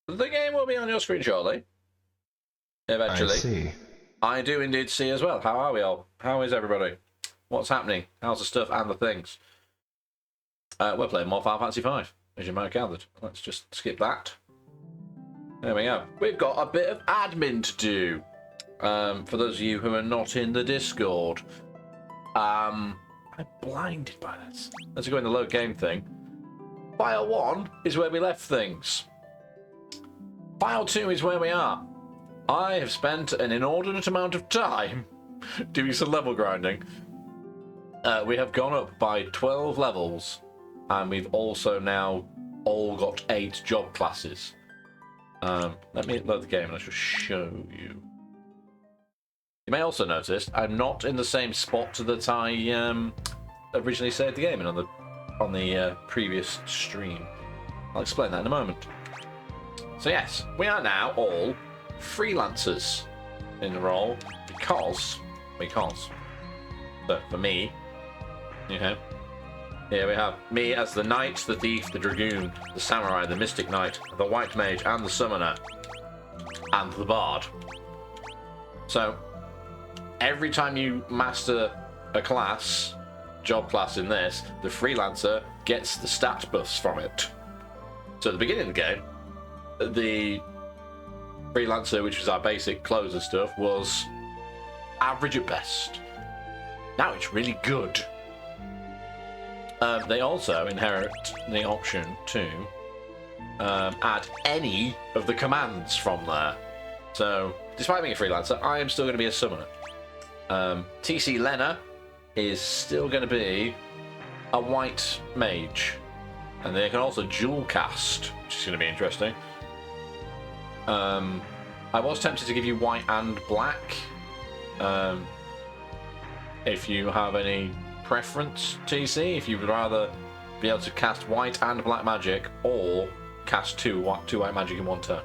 The game will be on your screen shortly. Eventually. I see. I do indeed see as well. How are we all? How is everybody? What's happening? How's the stuff and the things? We're playing more Final Fantasy V, as you might have gathered. Let's just skip that. There we go. We've got a bit of admin to do. For those of you who are not in the Discord. I'm blinded by this. Let's go in the load game thing. File 1 is where we left things. File 2 is where we are. I have spent an inordinate amount of time doing some level grinding. We have gone up by 12 levels, and we've also now all got 8 job classes. Let me load the game and I shall show you. You may also notice I'm not in the same spot that I originally saved the game in on the previous stream. I'll explain that in a moment. So yes, we are now all freelancers in the role because so for me, here we have me as the knight, the thief, the dragoon, the samurai, the mystic knight, the white mage, and the summoner, and the bard. So every time you master a class, job class in this, the freelancer gets the stat buffs from it. So at the beginning of the game, the freelancer, which was our basic closer stuff, was average at best. Now it's really good. They also inherit the option to add any of the commands from there. So, despite being a freelancer, I am still going to be a summoner. TC Lena is still going to be a white mage. And they can also dual cast, which is going to be interesting. I was tempted to give you white and black. If you have any preference, TC, if you would rather be able to cast white and black magic, or cast two white magic in one turn.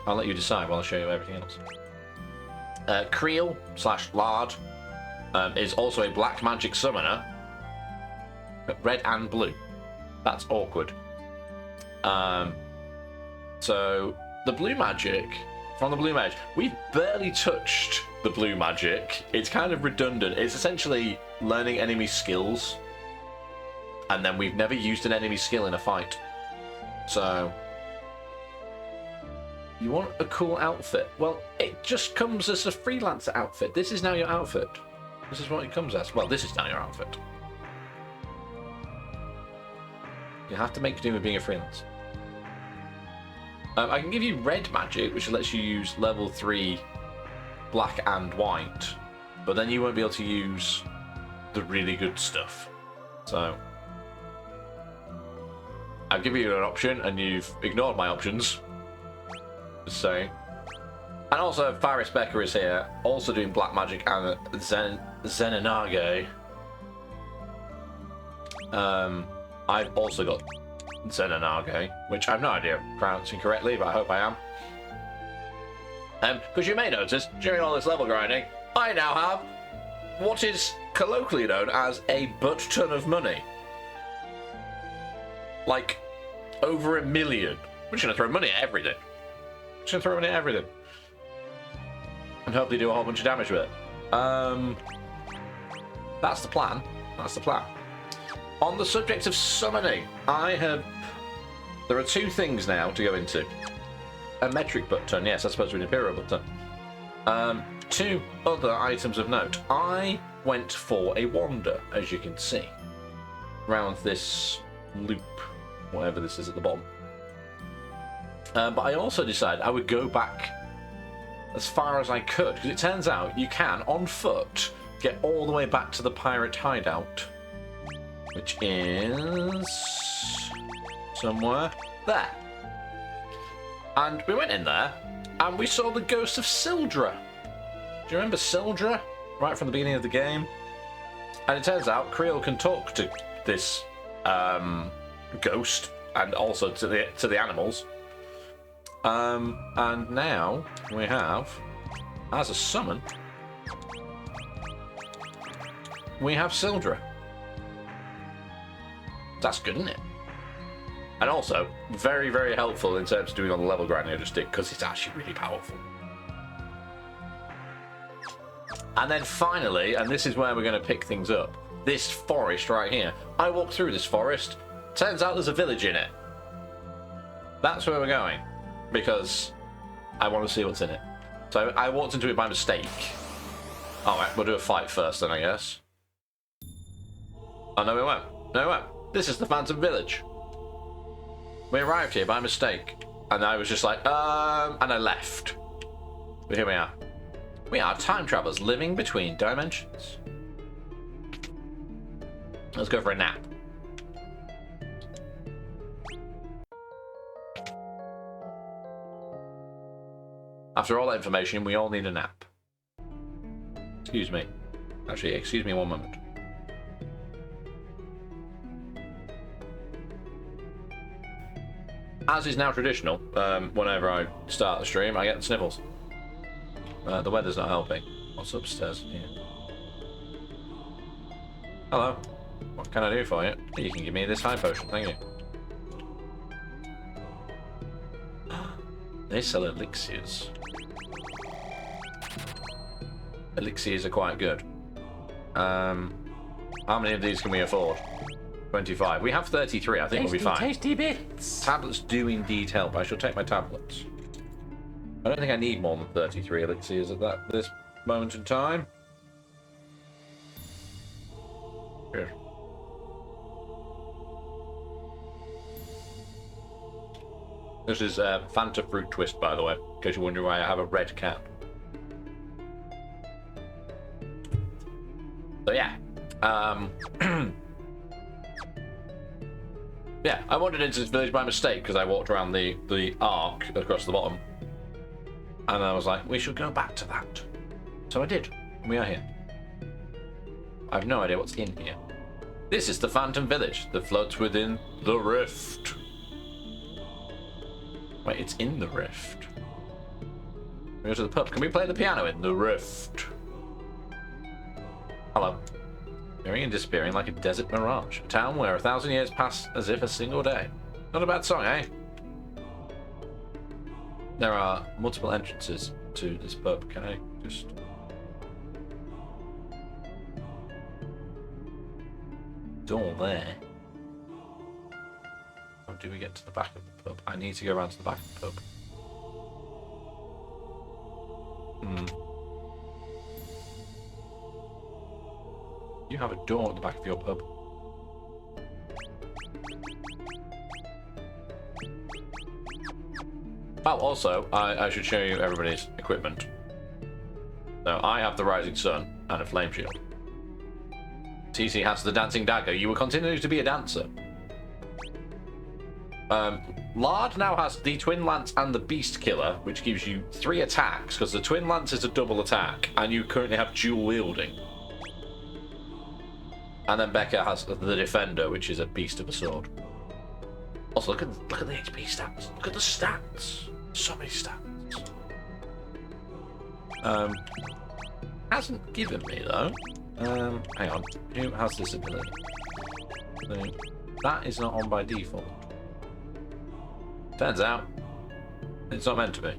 I'll let you decide while I show you everything else. Creel / Lard is also a black magic summoner, but red and blue. That's awkward. So the blue magic from the blue mage, we've barely touched the blue magic. It's kind of redundant. It's essentially learning enemy skills, and then we've never used an enemy skill in a fight. So you want a cool outfit? Well, it just comes as a freelancer outfit. This is now your outfit. This is what it comes as. Well, this is now your outfit. You have to make do with being a freelancer. I can give you red magic, which lets you use level 3 black and white, but then you won't be able to use the really good stuff. So I've given you an option, and you've ignored my options. Just saying. And also, Faris Becker is here, also doing black magic and Zenonage. I've also got Zenonage, which I have no idea if I'm pronouncing correctly, but I hope I am. Because you may notice, during all this level grinding, I now have what is colloquially known as a butt ton of money. Like, over 1 million. We're just going to throw money at everything. Just going to throw money at everything. And hopefully do a whole bunch of damage with it. That's the plan. That's the plan. On the subject of summoning, there are 2 things now to go into. A metric butt ton, yes, I suppose we're an imperial butt ton. 2 other items of note. I went for a wander, as you can see, around this loop, whatever this is at the bottom. But I also decided I would go back as far as I could, because it turns out you can, on foot, get all the way back to the pirate hideout, which is somewhere there. And we went in there, and we saw the ghost of Sildra. Do you remember Sildra? Right from the beginning of the game? And it turns out Creel can talk to this ghost, and also to the animals. And now we have, as a summon, we have Sildra. That's good, isn't it? And also, very, very helpful in terms of doing all the level grinding I just did, because it's actually really powerful. And then finally, and this is where we're going to pick things up, this forest right here. I walked through this forest. Turns out there's a village in it. That's where we're going, because I want to see what's in it. So I walked into it by mistake. Alright, we'll do a fight first then, I guess. Oh, no, we won't. No, we won't. This is the Phantom Village. We arrived here by mistake. And I was just like, and I left. But here we are. We are time travelers living between dimensions. Let's go for a nap. After all that information, we all need a nap. Excuse me. Actually, excuse me one moment. As is now traditional, whenever I start the stream, I get the sniffles. The weather's not helping. What's upstairs here? Hello. What can I do for you? You can give me this high potion, thank you. They sell elixirs. Elixirs are quite good. How many of these can we afford? 25. We have 33. I think we'll be fine. Tasty bits. Tablets do indeed help. I shall take my tablets. I don't think I need more than 33 elixirs at this moment in time. Here. This is Fanta Fruit Twist, by the way, in case you're wondering why I have a red cap. So yeah, yeah, I wandered into this village by mistake because I walked around the arc across the bottom, and I was like, we should go back to that. So I did. And we are here. I have no idea what's in here. This is the Phantom Village that floats within the rift. Wait, it's in the rift. We go to the pub. Can we play the piano in the rift? Hello. Appearing and disappearing like a desert mirage. A town where 1,000 years pass as if a single day. Not a bad song, eh? There are multiple entrances to this pub. Can I just... door there. How do we get to the back of the pub? I need to go around to the back of the pub. You have a door at the back of your pub. Oh, also, I should show you everybody's equipment. So, I have the Rising Sun and a Flame Shield. TC has the Dancing Dagger. You will continue to be a dancer. Lard now has the Twin Lance and the Beast Killer, which gives you 3 attacks, because the Twin Lance is a double attack, and you currently have dual wielding. And then Becca has the Defender, which is a beast of a sword. Also, look at the HP stats. Look at the stats. So many stats. Hasn't given me though. Hang on. Who has this ability? So, that is not on by default. Turns out, it's not meant to be.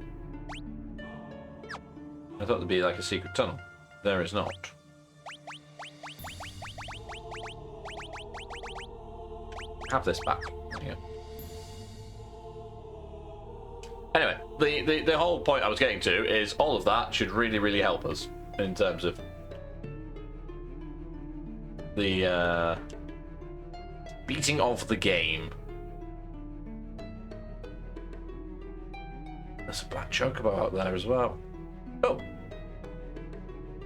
I thought there'd be like a secret tunnel. There is not. Have this back. There you go. Anyway, the whole point I was getting to is all of that should really, really help us in terms of the beating of the game. There's a black chocobo out there as well. Oh!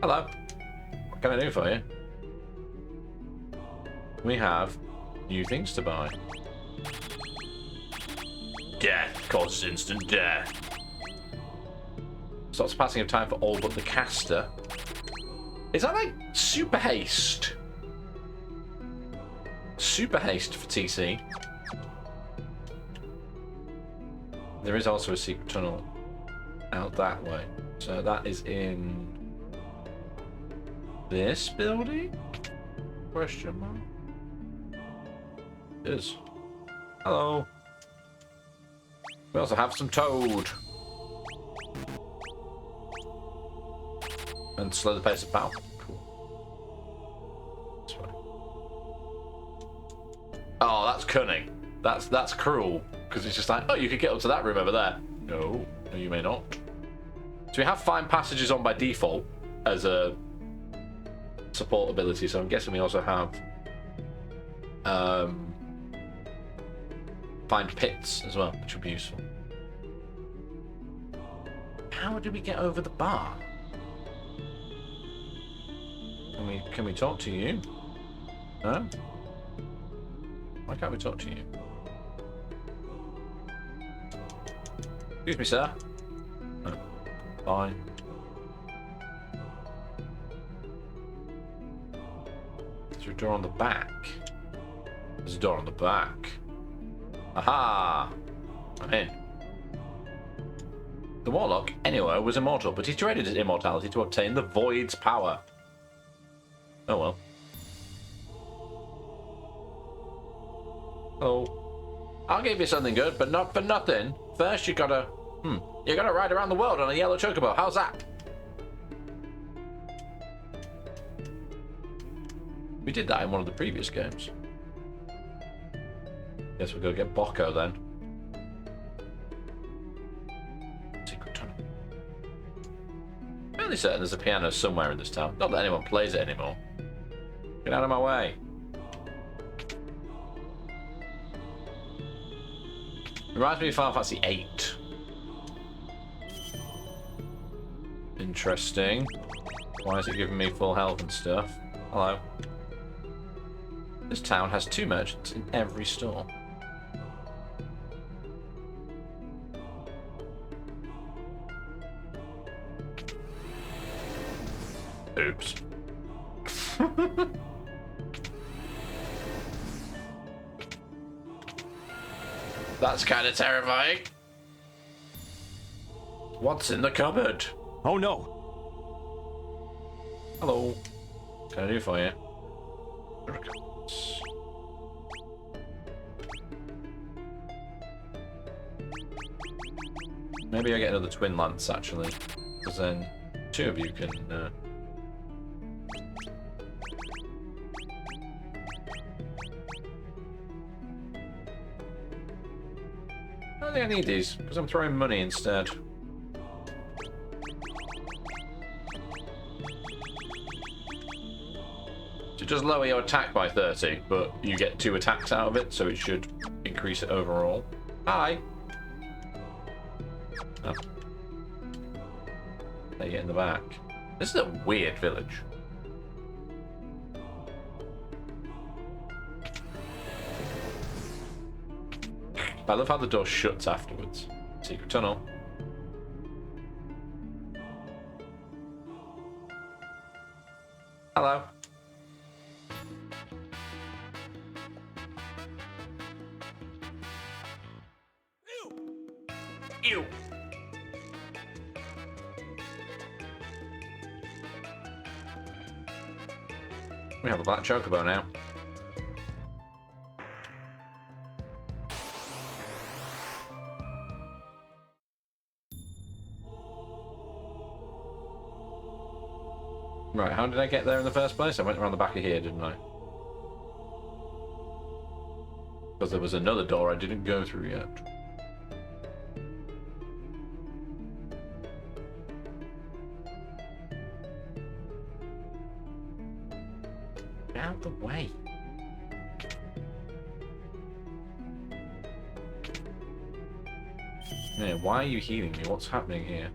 Hello. What can I do for you? We have new things to buy. Death causes instant death. Stops passing of time for all but the caster. Is that like super haste? Super haste for TC. There is also a secret tunnel out that way. So that is in this building? Question mark. It is. Hello. We also have some toad. And slow the pace of battle. Cool. This way. Oh, that's cunning. That's cruel. Because it's just like, oh, you could get up to that room over there. No, you may not. So we have find passages on by default as a support ability. So I'm guessing we also have find pits as well, which would be useful. How do we get over the bar? Can we talk to you? No? Why can't we talk to you? Excuse me, sir. Oh, fine. Is there a door on the back? There's a door on the back. Aha! I'm in. The warlock, anyway, was immortal, but he traded his immortality to obtain the void's power. Oh well. Oh. I'll give you something good, but not for nothing. First you gotta ride around the world on a yellow chocobo. How's that? We did that in one of the previous games. Guess we'll go get Bocco then. Secret tunnel. I'm fairly certain there's a piano somewhere in this town. Not that anyone plays it anymore. Get out of my way. Reminds me of Final Fantasy VIII. Interesting. Why is it giving me full health and stuff? Hello. This town has 2 merchants in every store. Oops. That's kind of terrifying. What's in the cupboard? Oh no. Hello. What can I do for you? Maybe I get another twin lance actually, because then 2 of you can. I don't think I need these, because I'm throwing money instead. So it does lower your attack by 30, but you get 2 attacks out of it, so it should increase it overall. Hi! Oh. They get in the back. This is a weird village. I love how the door shuts afterwards. Secret tunnel. Hello. Ew. We have a black chocobo now. Right, how did I get there in the first place? I went around the back of here, didn't I? Because there was another door I didn't go through yet. Get out of the way. Yeah, why are you healing me? What's happening here?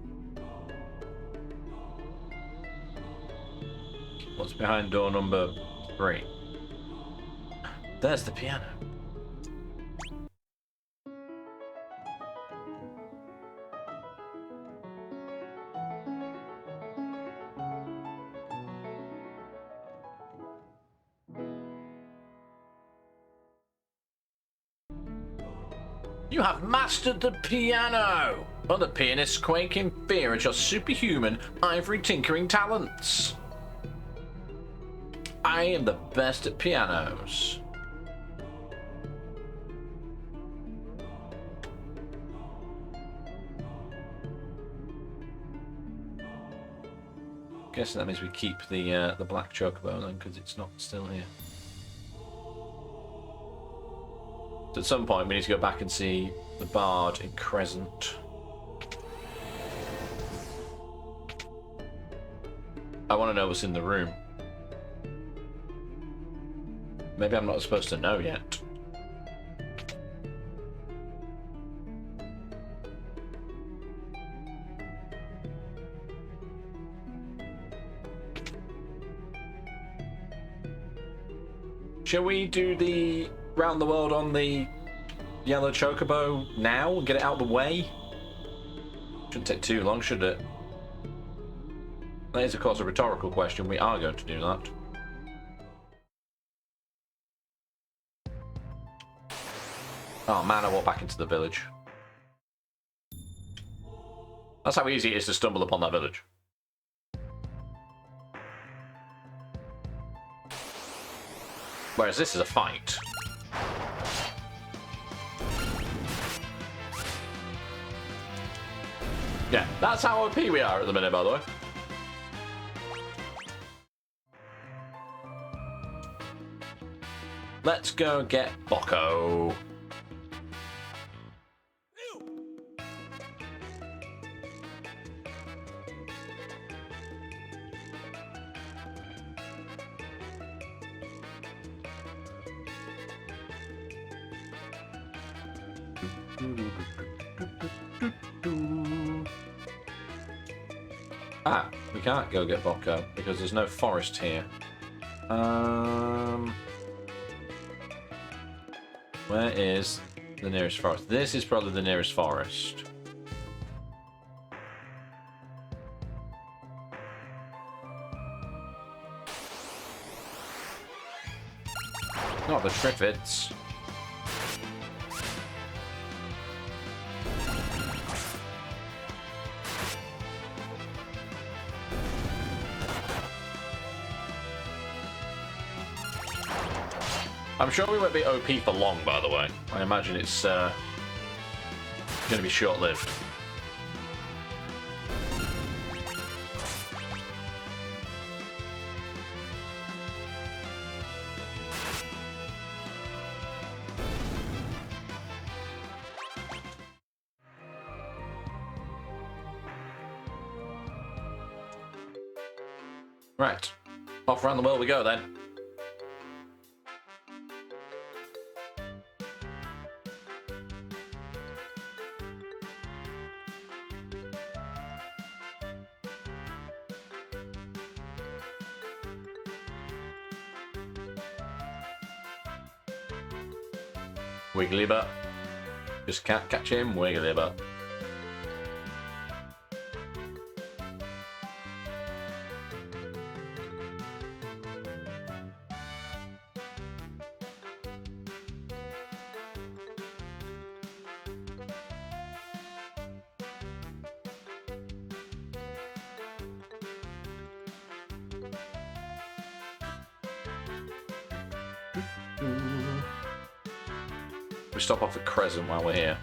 What's behind door number 3? There's the piano. You have mastered the piano! Other pianists quake in fear at your superhuman ivory tinkering talents. I am the best at pianos. Guessing that means we keep the black chocobo then, because it's not still here. So at some point we need to go back and see the bard in Crescent. I want to know what's in the room. Maybe I'm not supposed to know yet. Shall we do the round the world on the yellow chocobo now and get it out of the way? Shouldn't take too long, should it? That is, of course, a rhetorical question. We are going to do that. Oh man, I walked back into the village. That's how easy it is to stumble upon that village. Whereas this is a fight. Yeah, that's how OP we are at the minute, by the way. Let's go get Bocco. Ah, we can't go get Bocco because there's no forest here. Where is the nearest forest? This is probably the nearest forest. Not the Triffids. I'm sure we won't be OP for long, by the way. I imagine it's going to be short-lived. Right. Off around the world we go, then. Wiggly butt. Just can't catch him, wiggly butt. We stop off at Crescent while we're here.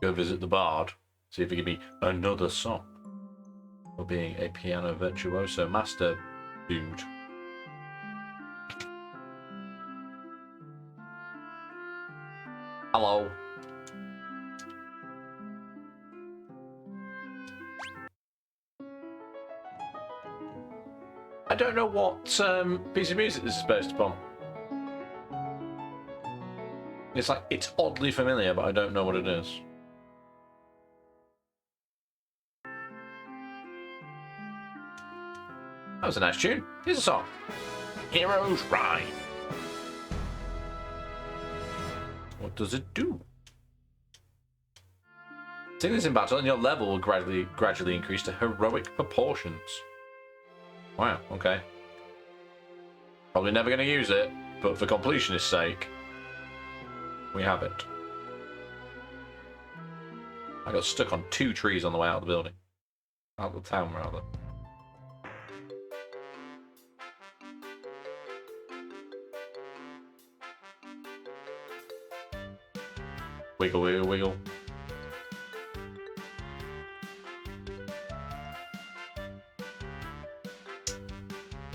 Go visit the bard. See if he can be another song. For being a piano virtuoso master dude. Hello. I don't know what piece of music this is based upon. It's like, it's oddly familiar, but I don't know what it is. That was a nice tune. Here's a song. Heroes Ride. What does it do? Sing this in battle and your level will gradually increase to heroic proportions. Wow, okay. Probably never going to use it, but for completionist's sake, we have it. I got stuck on 2 trees on the way out of the building. Out of the town, rather. Wiggle, wiggle, wiggle.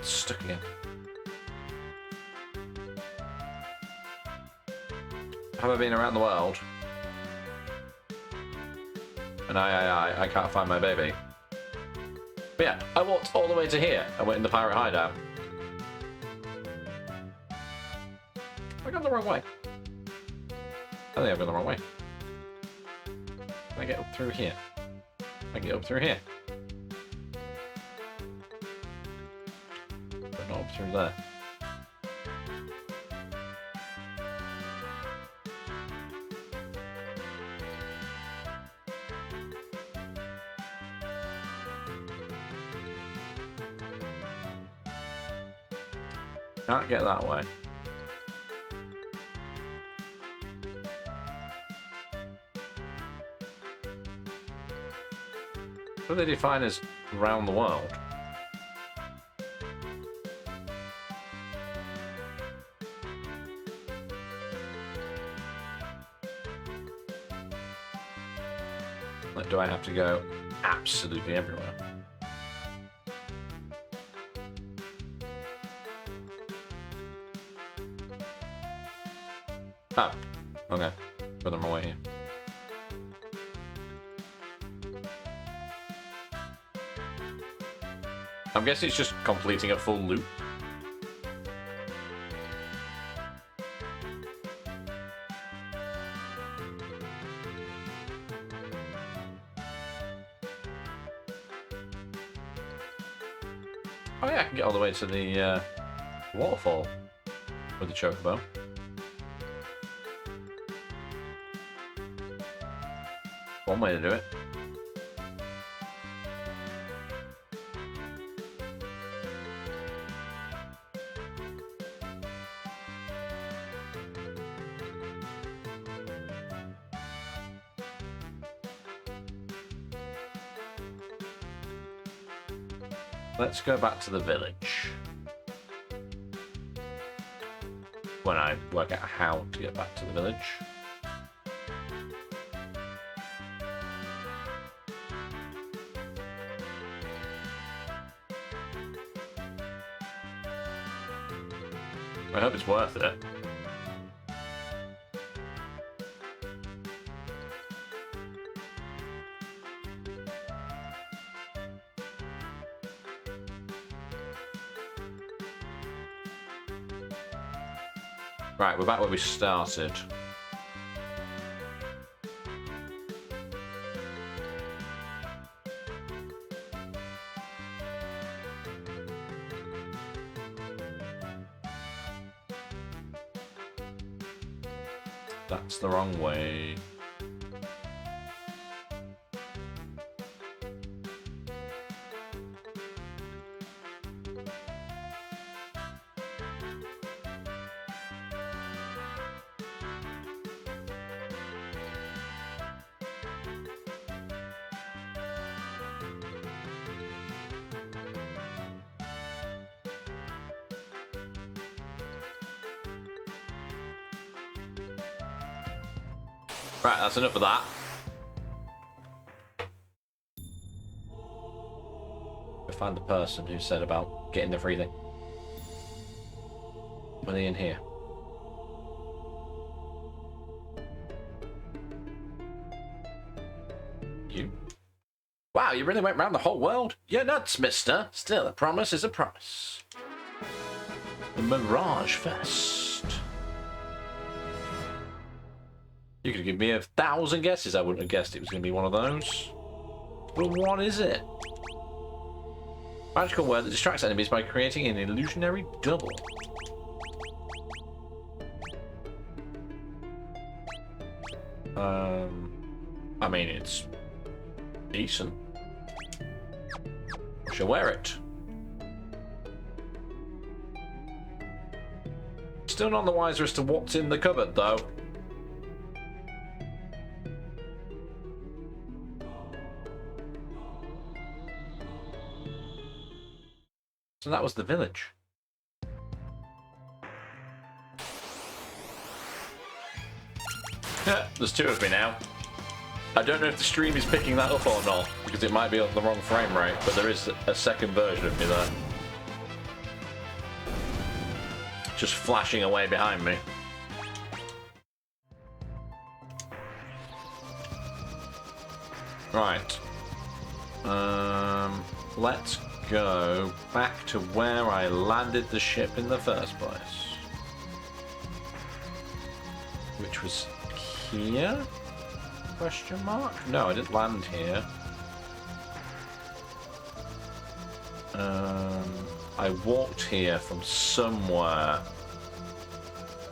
stuck again. Have I been around the world? And I can't find my baby. But yeah, I walked all the way to here. I went in the pirate hideout. I got the wrong way. I think I've gone the wrong way. Can I get up through here? I can get up through here. But not up through there. Can't get that way. What do they define as around the world? Like, do I have to go absolutely everywhere? Oh, okay. Put them away here. I'm guessing it's just completing a full loop. Oh yeah, I can get all the way to the waterfall with the chocobo. One way to do it. Let's go back to the village. When I work out how to get back to the village. I hope it's worth it. Right, we're back where we started. That's the wrong way. Right, that's enough of that. We'll find the person who said about getting the free thing. Are they in here? You? Wow, you really went round the whole world? You're nuts, mister. Still, a promise is a promise. The Mirage Fest. You could give me 1,000 guesses. I wouldn't have guessed it was going to be one of those. But what is it? Magical word that distracts enemies by creating an illusionary double. I mean, it's decent. I shall wear it. Still none the wiser as to what's in the cupboard, though. So that was the village. There's two of me now. I don't know if the stream is picking that up or not, because it might be on the wrong frame rate, but there is a second version of me there. just flashing away behind me. Right. Let's go back to where I landed the ship in the first place. Which was here? Question mark? No, I didn't land here. I walked here from somewhere.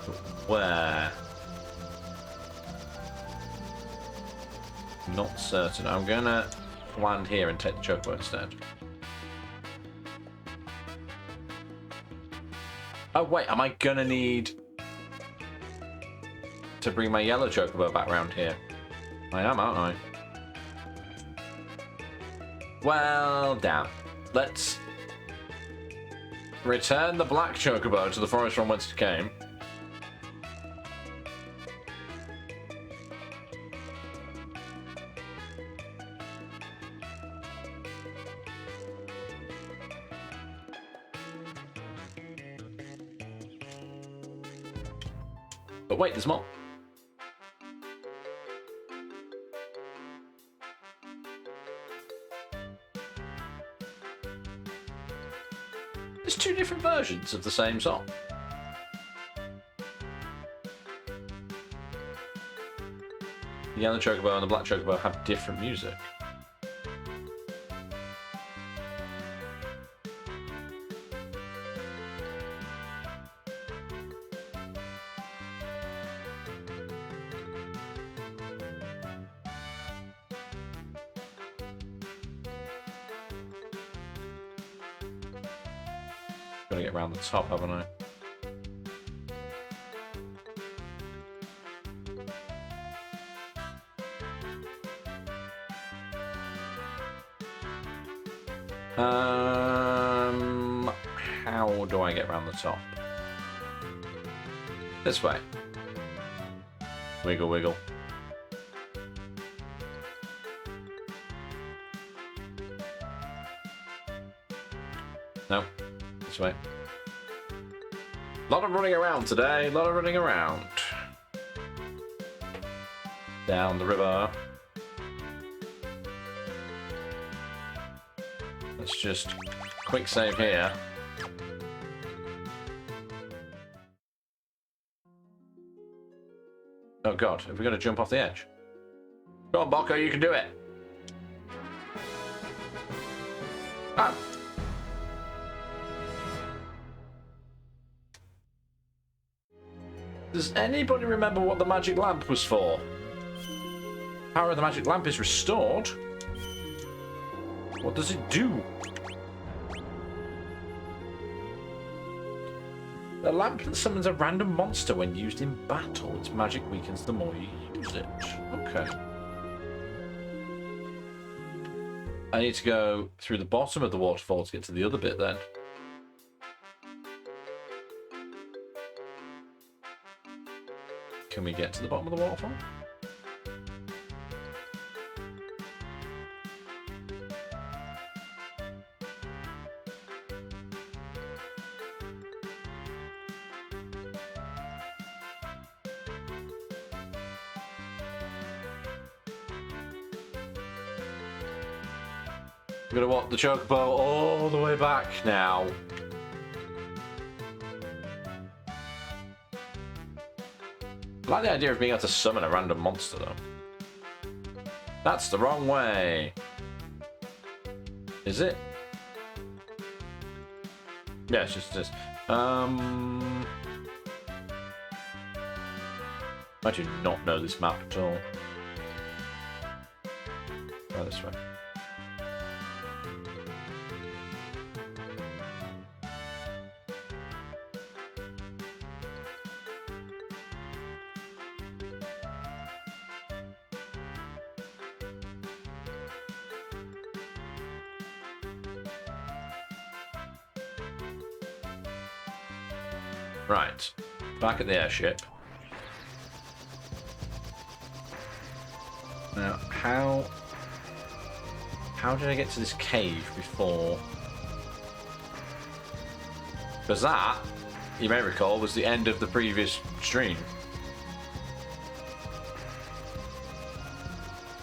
But where? Not certain. I'm gonna land here and take the chocobo instead. Oh wait, am I gonna need to bring my yellow chocobo back round here? I am, aren't I? Well, damn. Let's return the black chocobo to the forest from whence it came. But wait, there's more. There's two different versions of the same song. The yellow chocobo and the black chocobo have different music. Gotta get around the top, haven't I? How do I get around the top? This way. Wiggle, wiggle. No. This way. A lot of running around today. A lot of running around. Down the river. Let's just quick save here. Oh god, are we going to jump off the edge? Go on, Bocco, you can do it. Ah. Does anybody remember what the magic lamp was for? Power of the magic lamp is restored. What does it do? A lamp that summons a random monster when used in battle. Its magic weakens the more you use it. Okay. I need to go through the bottom of the waterfall to get to the other bit then. Can we get to the bottom of the waterfall? I'm gonna walk the chocobo all the way back now. I like the idea of being able to summon a random monster though. That's the wrong way. Is it? Yeah, it's just this. I do not know this map at all. Oh, this way. Right, back at the airship. Now, how did I get to this cave before? Because that you may recall, was the end of the previous stream.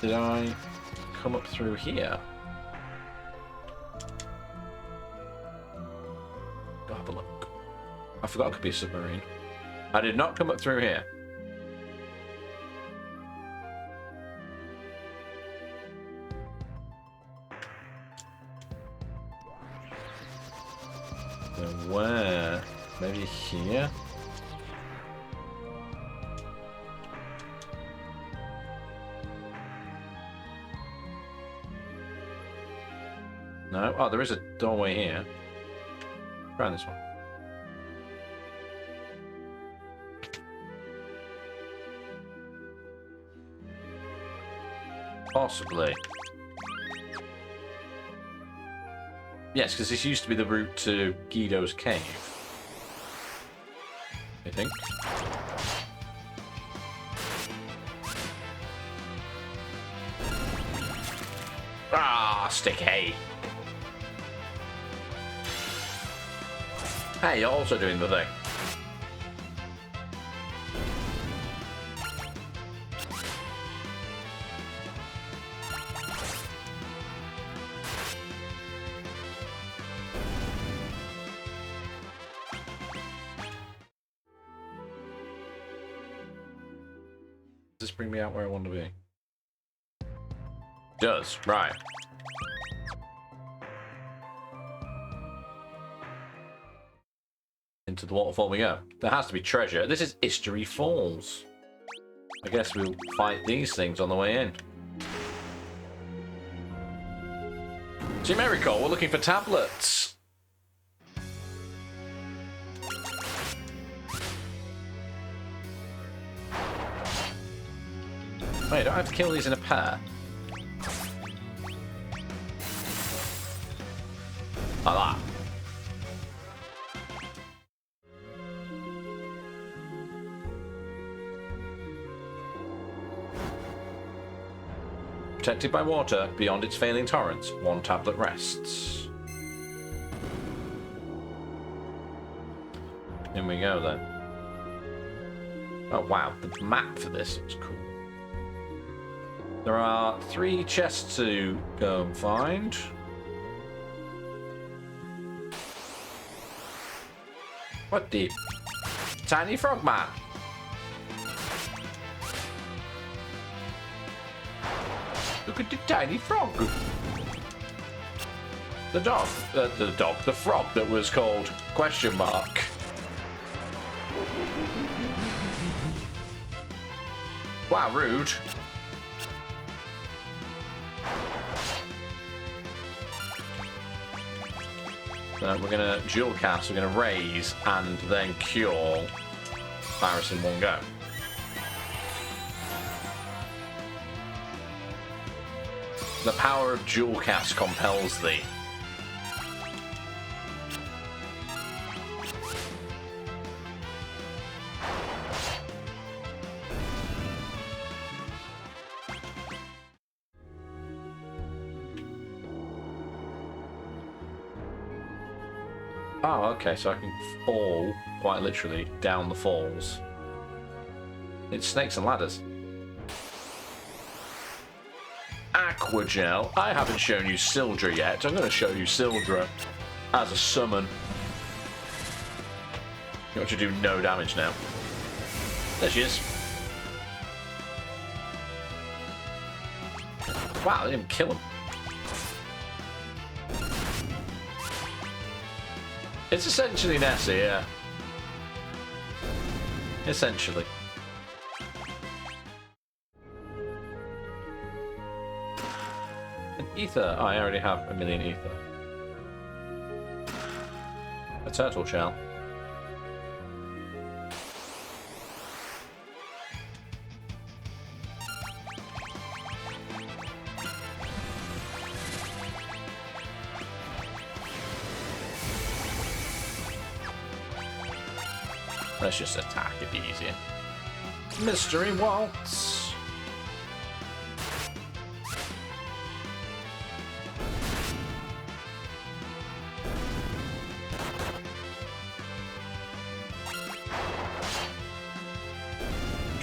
Did I come up through here? Go have a look. I forgot it could be a submarine. I did not come up through here. Then where? Maybe here? No? Oh, there is a doorway here. Try this one. Possibly. Yes, because this used to be the route to Guido's cave. I think. Ah, sticky. Hey, you're also doing the thing. Does this bring me out where I want to be? Does, right. Into the waterfall we go. There has to be treasure. This is History Falls. I guess we'll fight these things on the way in. So you may recall, we're looking for tablets. Wait, don't I have to kill these in a pair? Like that. Protected by water, beyond its failing torrents, one tablet rests. In we go then. Oh wow, the map for this looks cool. There are 3 chests to go and find. What the? Tiny frog man. Look at the tiny frog. The dog. The frog that was called question mark. Wow, rude. So we're going to dual cast, we're going to raise and then cure virus in one go. The power of dual cast compels thee. Oh, okay, so I can fall, quite literally, down the falls. It's snakes and ladders. Aquagel. I haven't shown you Sildra yet. I'm going to show you Sildra as a summon. You want to do no damage now. There she is. Wow, I didn't even kill him. It's essentially Nessie, yeah. Essentially. An ether. Oh, I already have 1,000,000 ether. A turtle shell. Let's just attack it easier. Mystery Waltz.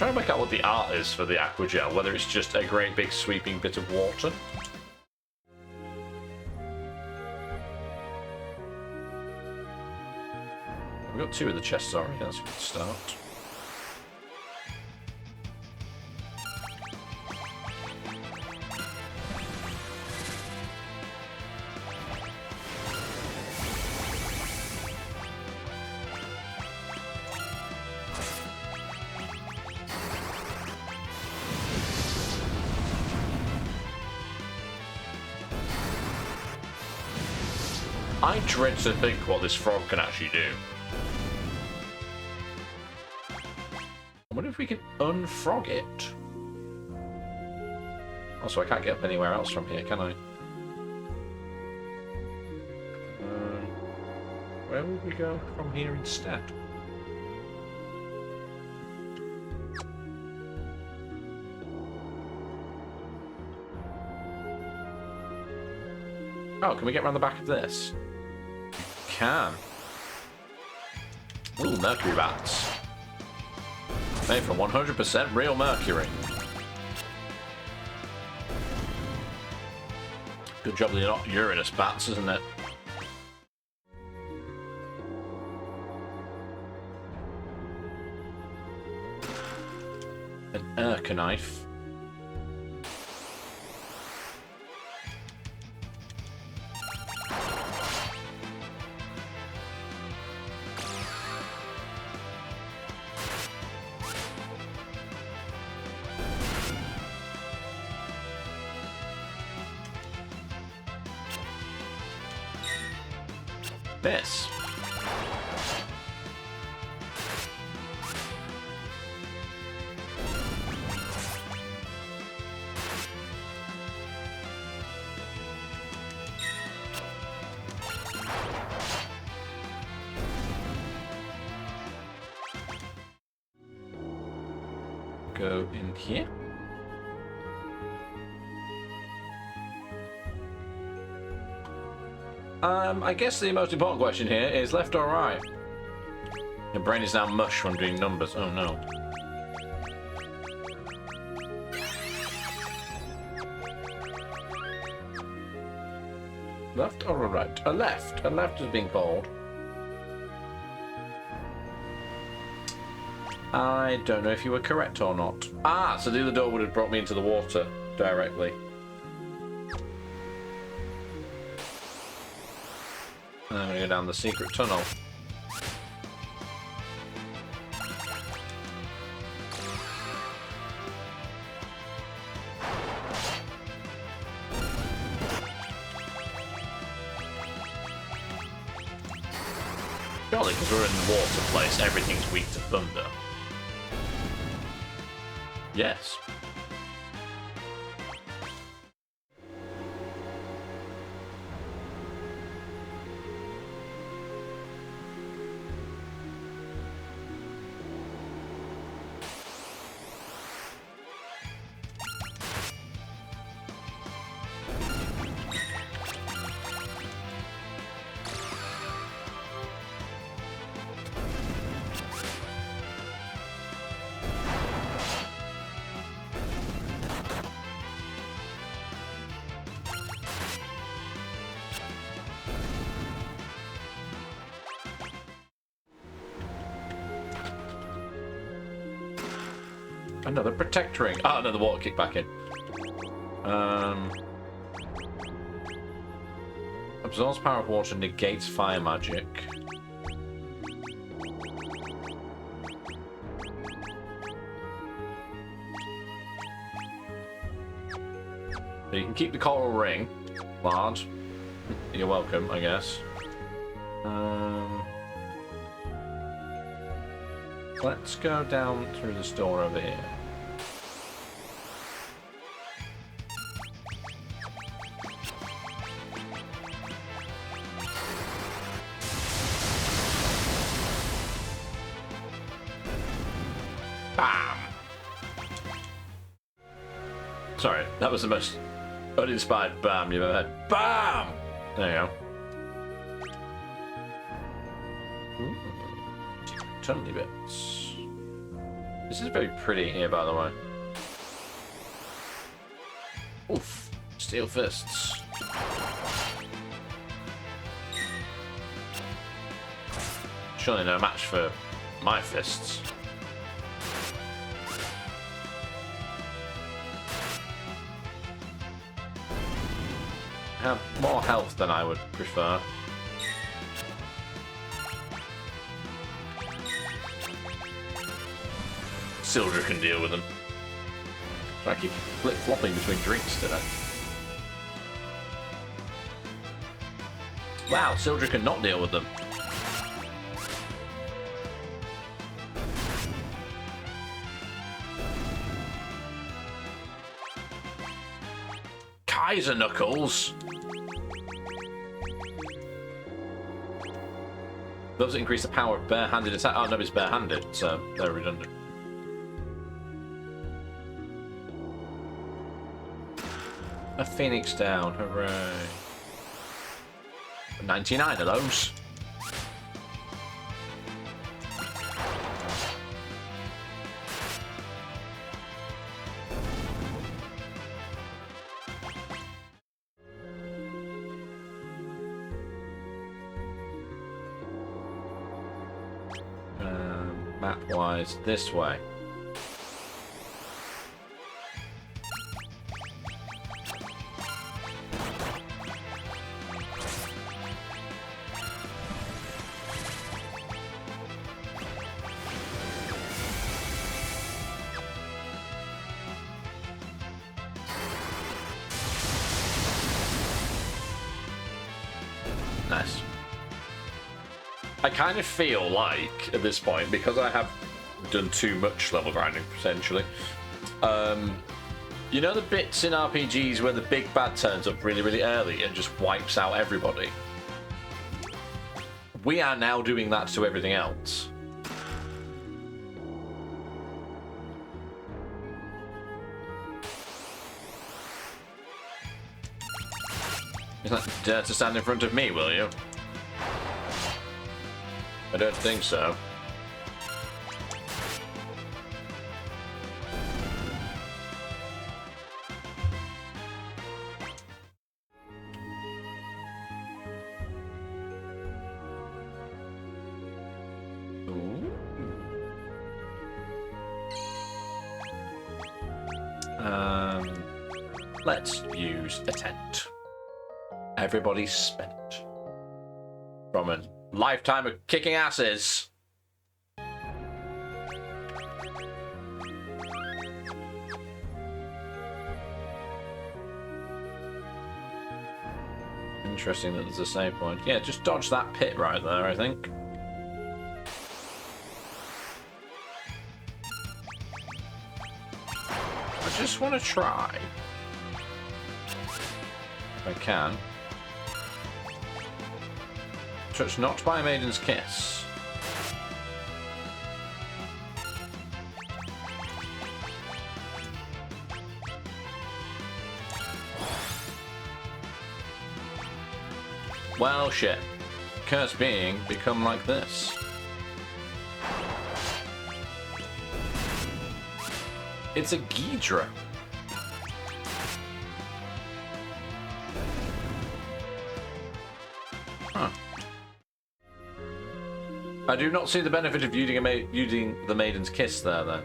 trying to work out what the art is for the aqua gel, whether it's just a great big sweeping bit of water. We've got 2 of the chests already, that's a good start. I dread to think what this frog can actually do. I wonder if we can unfrog it. Also, I can't get up anywhere else from here, can I? Where would we go from here instead? Oh, can we get around the back of this? Can. Ooh, mercury bats. Made from 100% real mercury. Good job they're not Uranus bats, isn't it? An Urka knife. This. Go in here. I guess the most important question here is left or right? Your brain is now mush when doing numbers. Oh no. Left or a right? A left. A left is being called. I don't know if you were correct or not. Ah, so the other door would have brought me into the water directly. I'm going to go down the secret tunnel. Surely, because we're in the water place, everything's weak to thunder. Yes. Another protector ring. Ah, another water kick back in. Absorbs power of water, negates fire magic. So you can keep the coral ring, lad. You're welcome, I guess. Let's go down through this door over here. Bam! Sorry, that was the most uninspired bam you've ever had. Bam! There you go. Tunnely bits. This is very pretty here, by the way. Oof. Steel fists. Surely no match for my fists. Have more health than I would prefer. Sildra can deal with them. I keep flip-flopping between drinks today. Wow, Sildra can not deal with them. Kaiser Knuckles! Those that increase the power of bare-handed attack. Oh no, it's bare-handed, so they're redundant. A Phoenix down, hooray. 99 of those. Map-wise, this way. Nice. I kind of feel like, at this point, because I have done too much level grinding, potentially, you know the bits in RPGs where the big bad turns up really, really early and just wipes out everybody? We are now doing that to everything else. You not dare to stand in front of me, will you? I don't think so. Let's use a tent. Everybody's spent. From a lifetime of kicking asses. Interesting that there's a save point. Yeah, just dodge that pit right there, I think. I just want to try. If I can. Touch not by a maiden's kiss. Well, shit. Curse being become like this. It's a Ghidra. Huh. I do not see the benefit of using the Maiden's Kiss there, then.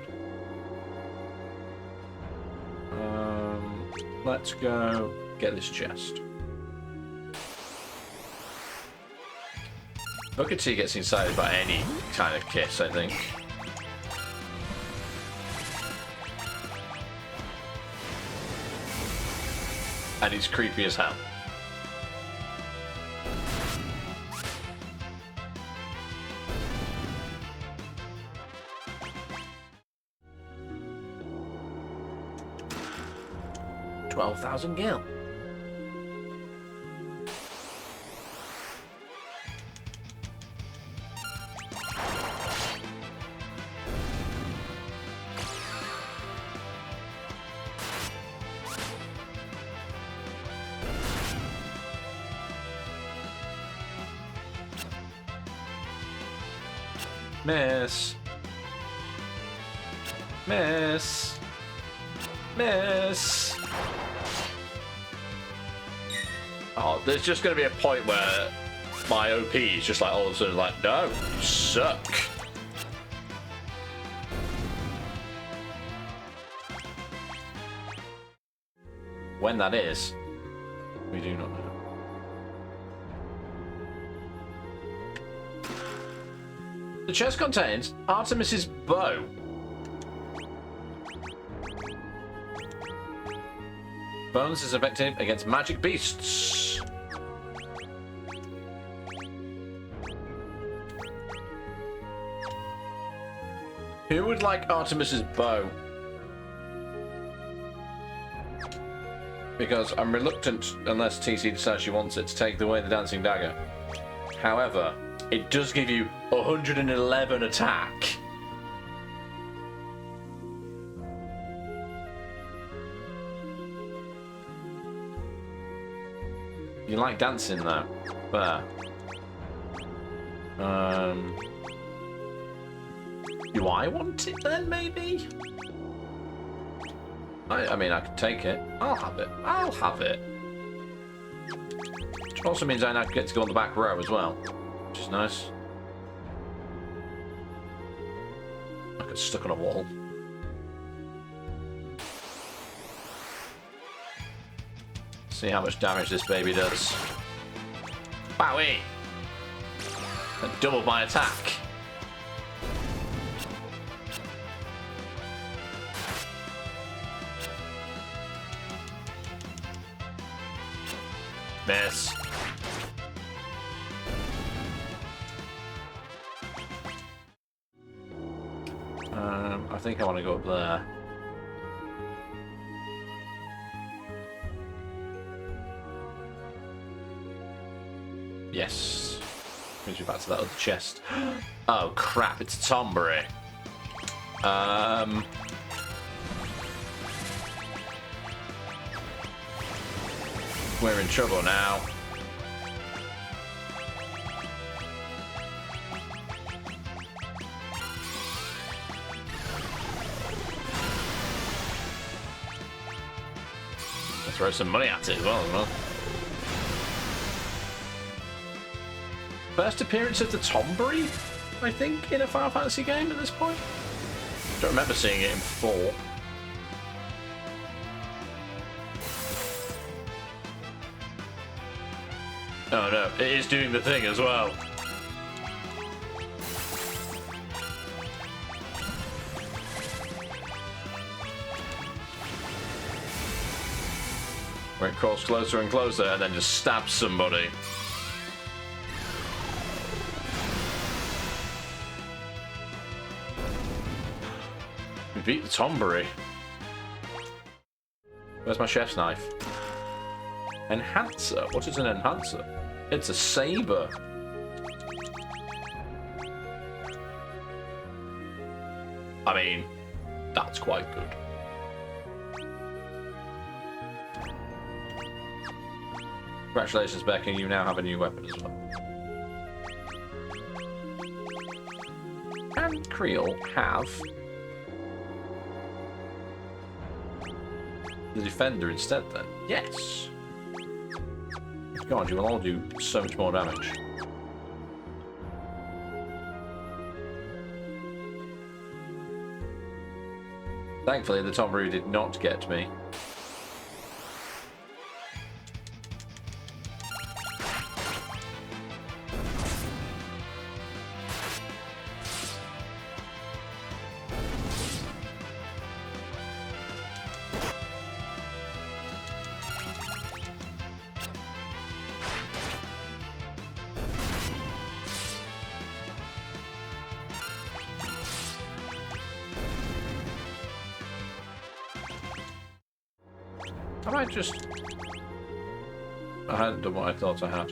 Let's go get this chest. Booker T gets excited by any kind of kiss, I think. And he's creepy as hell. $12,000 gil. Miss. Miss. Miss. Oh, there's just going to be a point where my OP is just like all of a sudden like, no, you suck. When that is, we do not know. The chest contains Artemis's bow. Bonus is effective against magic beasts. Who would like Artemis's bow? Because I'm reluctant, unless TC decides she wants it, to take away the dancing dagger. However, it does give you 111 attack. You like dancing though. There. Do I want it then, maybe? I mean, I could take it. I'll have it. I'll have it. Which also means I now get to go on the back row as well. Which is nice. I get stuck on a wall. See how much damage this baby does. Wowie! That doubled my attack. Miss. I think I want to go up there. Yes. Brings me back to that other chest. Oh crap, it's a Tombury. We're in trouble now. I'll throw some money at it as well. First appearance of the Tombury, I think, in a Final Fantasy game at this point. Don't remember seeing it in 4. Oh no, it is doing the thing as well. Where it crawls closer and closer and then just stabs somebody. We beat the Tombury. Where's my chef's knife? Enhancer? What is an enhancer? It's a saber. I mean, that's quite good. Congratulations, Becky, you now have a new weapon as well. Can Creel have the defender instead then? Yes. God, you will all do so much more damage. Thankfully, the Tombury did not get me. I just... I hadn't done what I thought I had.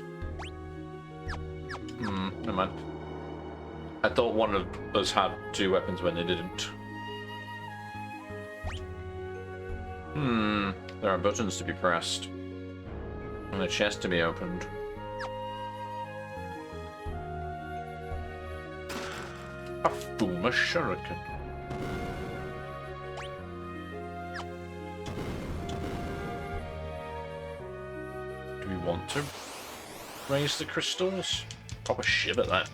Never mind. I thought one of us had 2 weapons when they didn't. There are buttons to be pressed. And a chest to be opened. A Fuma Shuriken. Do we want to raise the crystals? Proper shiv at that.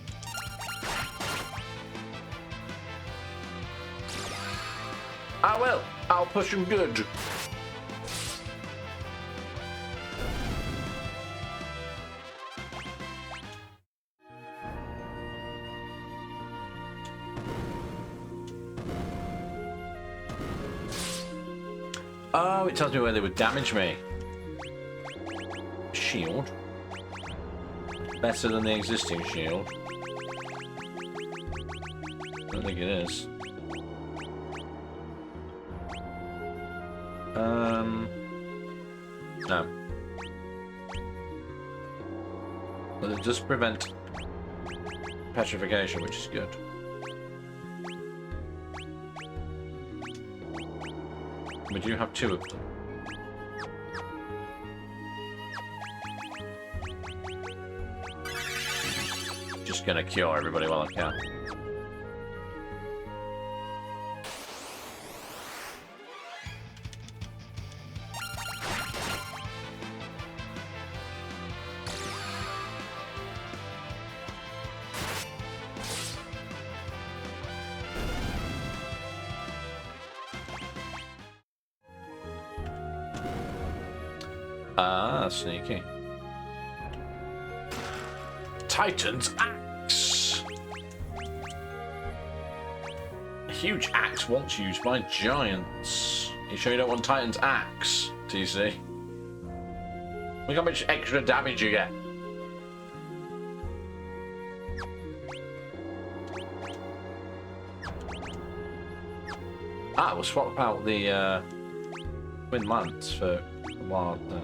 I will. I'll push him good. Oh, it tells me where they would damage me. Shield. Better than the existing shield. I don't think it is. No. But it does prevent petrification, which is good. We do have 2 of them. Just gonna cure everybody while I can. Ah, sneaky. Titan's axe. A huge axe once used by giants. You sure you don't want Titan's axe, TC? Look how much extra damage you get. Ah, we'll swap out the Twin Lance for a while then.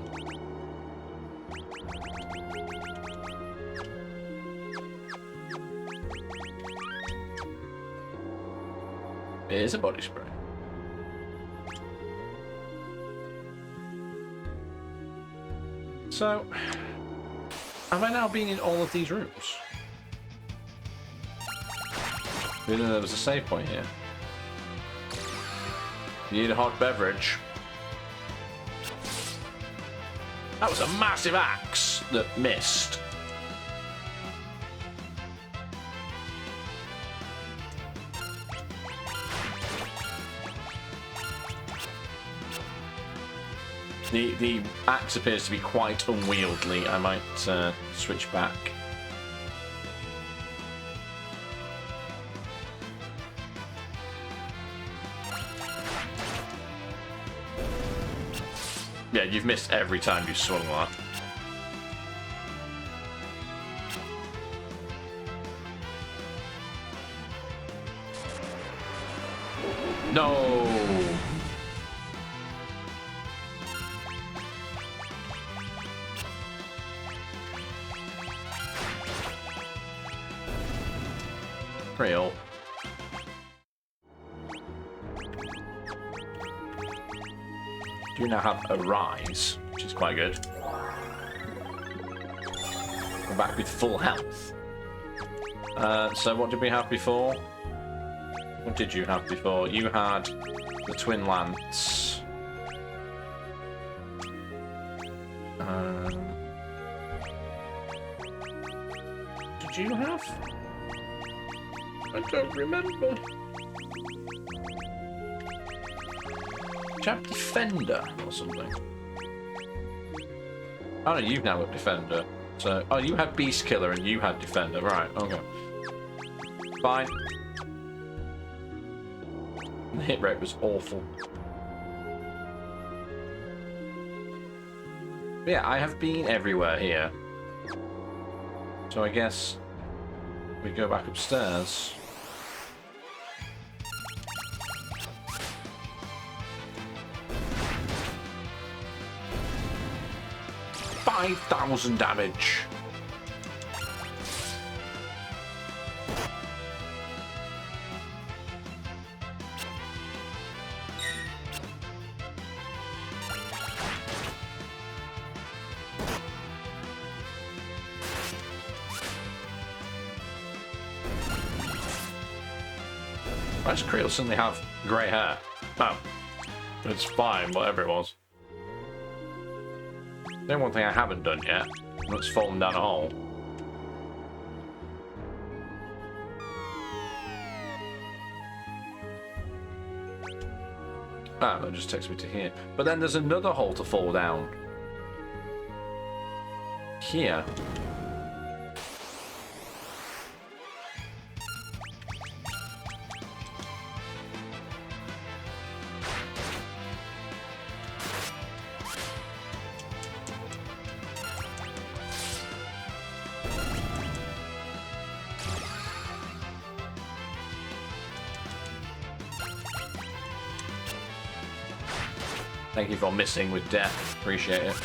It is a body spray. So, have I now been in all of these rooms? Didn't know there was a save point here. You need a hot beverage. That was a massive axe that missed. The axe appears to be quite unwieldy. I might switch back. Yeah, you've missed every time you've swung that. No! Real. Do now have a rise, which is quite good. We're back with full health. So what did we have before? What did you have before? You had the Twin Lance. Did you have? I don't remember. Chap Defender or something. Oh no, you've now got Defender. So, oh, you had Beast Killer and you had Defender, right? Okay, fine. The hit rate was awful. But yeah, I have been everywhere here. So I guess we go back upstairs. $5,000 damage. Why does Creel suddenly have grey hair? Oh, it's fine, whatever it was. Then one thing I haven't done yet. That's fallen down a hole. Ah, that just takes me to here. But then there's another hole to fall down. Here. Thank you for missing with death. Appreciate it.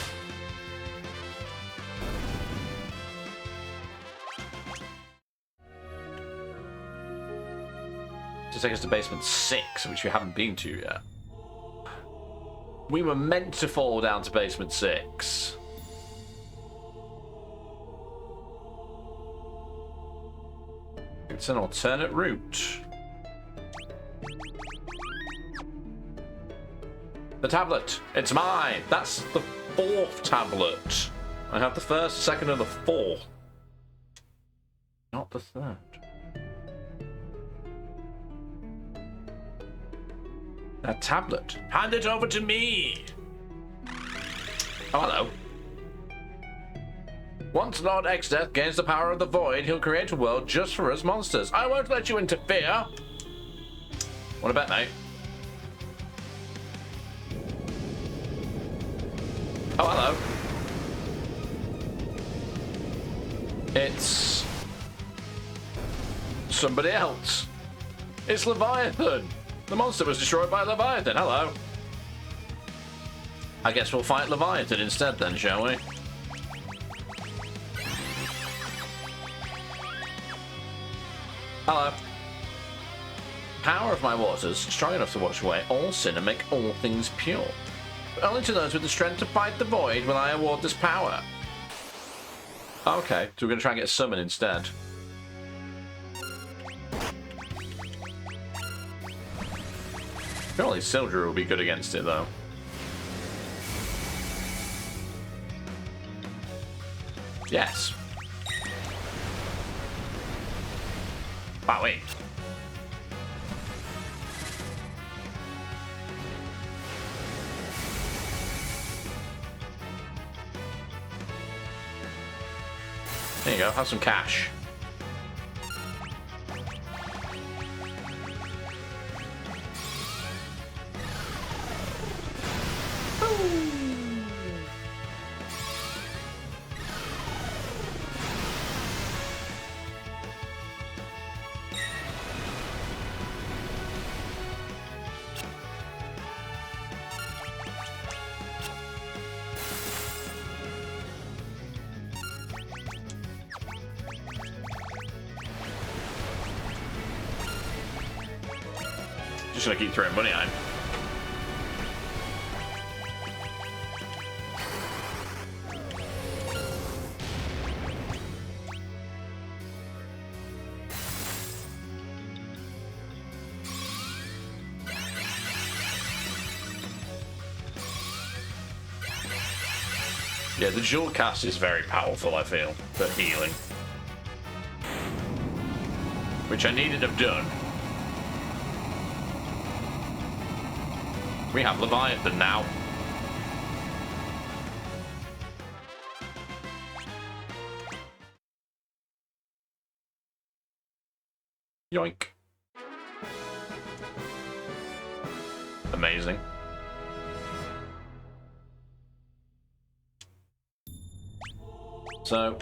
To take us to basement 6, which we haven't been to yet. We were meant to fall down to basement 6. It's an alternate route. The tablet! It's mine! That's the 4th tablet. I have the 1st, 2nd, and the 4th. Not the 3rd. That tablet. Hand it over to me! Oh, hello. Once Lord Exdeath gains the power of the Void, he'll create a world just for us monsters. I won't let you interfere! Wanna bet, mate? Oh, hello. It's somebody else. It's Leviathan. The monster was destroyed by Leviathan. Hello. I guess we'll fight Leviathan instead then, shall we? Hello. Power of my waters, strong enough to wash away all sin and make all things pure. But only to those with the strength to fight the void will I award this power. Okay, so we're going to try and get a summon instead. Surely Sildra will be good against it, though. Yes. Wow, wait. There you go, have some cash. Just gonna keep throwing money at him. Yeah, the dual cast is very powerful, I feel, for healing. Which I needed to have done. We have Leviathan now. Yoink. Amazing. So,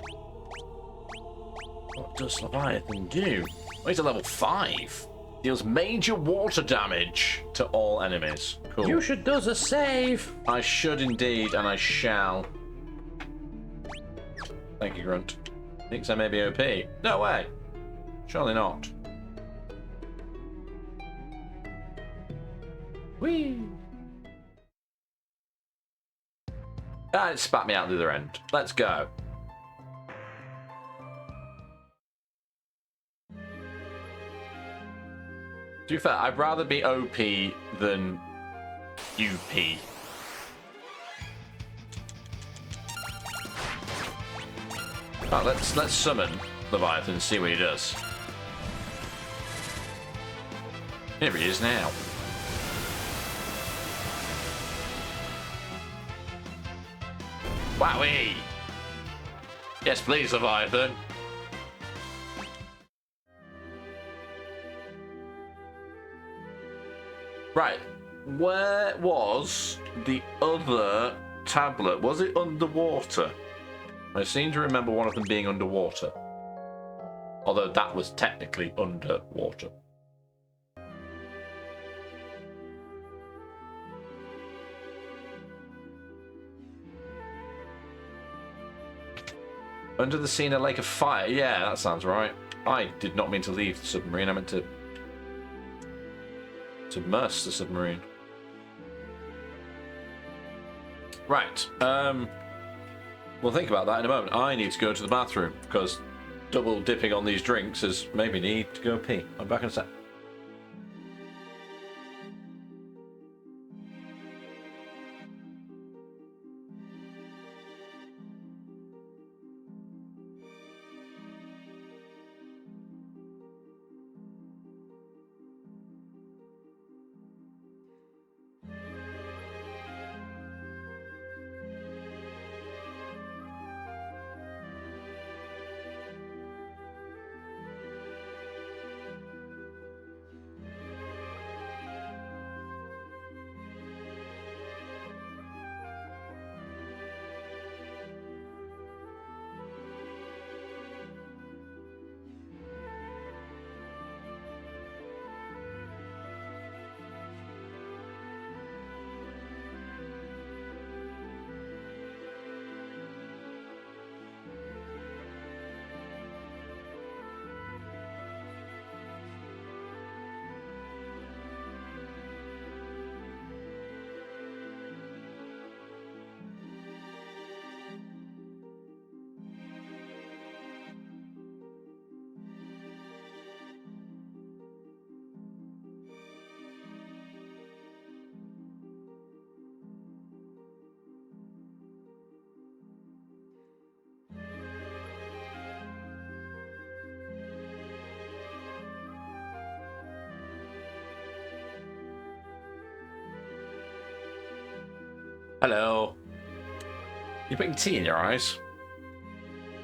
what does Leviathan do? Oh, he's at level 5. Deals major water damage to all enemies. Cool. You should do the save. I should indeed, and I shall. Thank you, Grunt. Thinks I may be OP. No way. Surely not. Whee! Ah, it spat me out the other end. Let's go. To be fair, I'd rather be OP than UP. Right, let's summon Leviathan and see what he does. Here he is now. Wowee! Yes, please, Leviathan. Right, where was the other tablet? Was it underwater? I seem to remember one of them being underwater. Although that was technically underwater. Under the sea in a lake of fire. Yeah, that sounds right. I did not mean to leave the submarine. I meant to submerge the submarine. Right. We'll think about that in a moment. I need to go to the bathroom because double dipping on these drinks has made me need to go pee. I'm back in a sec. Hello. You're putting tea in your eyes.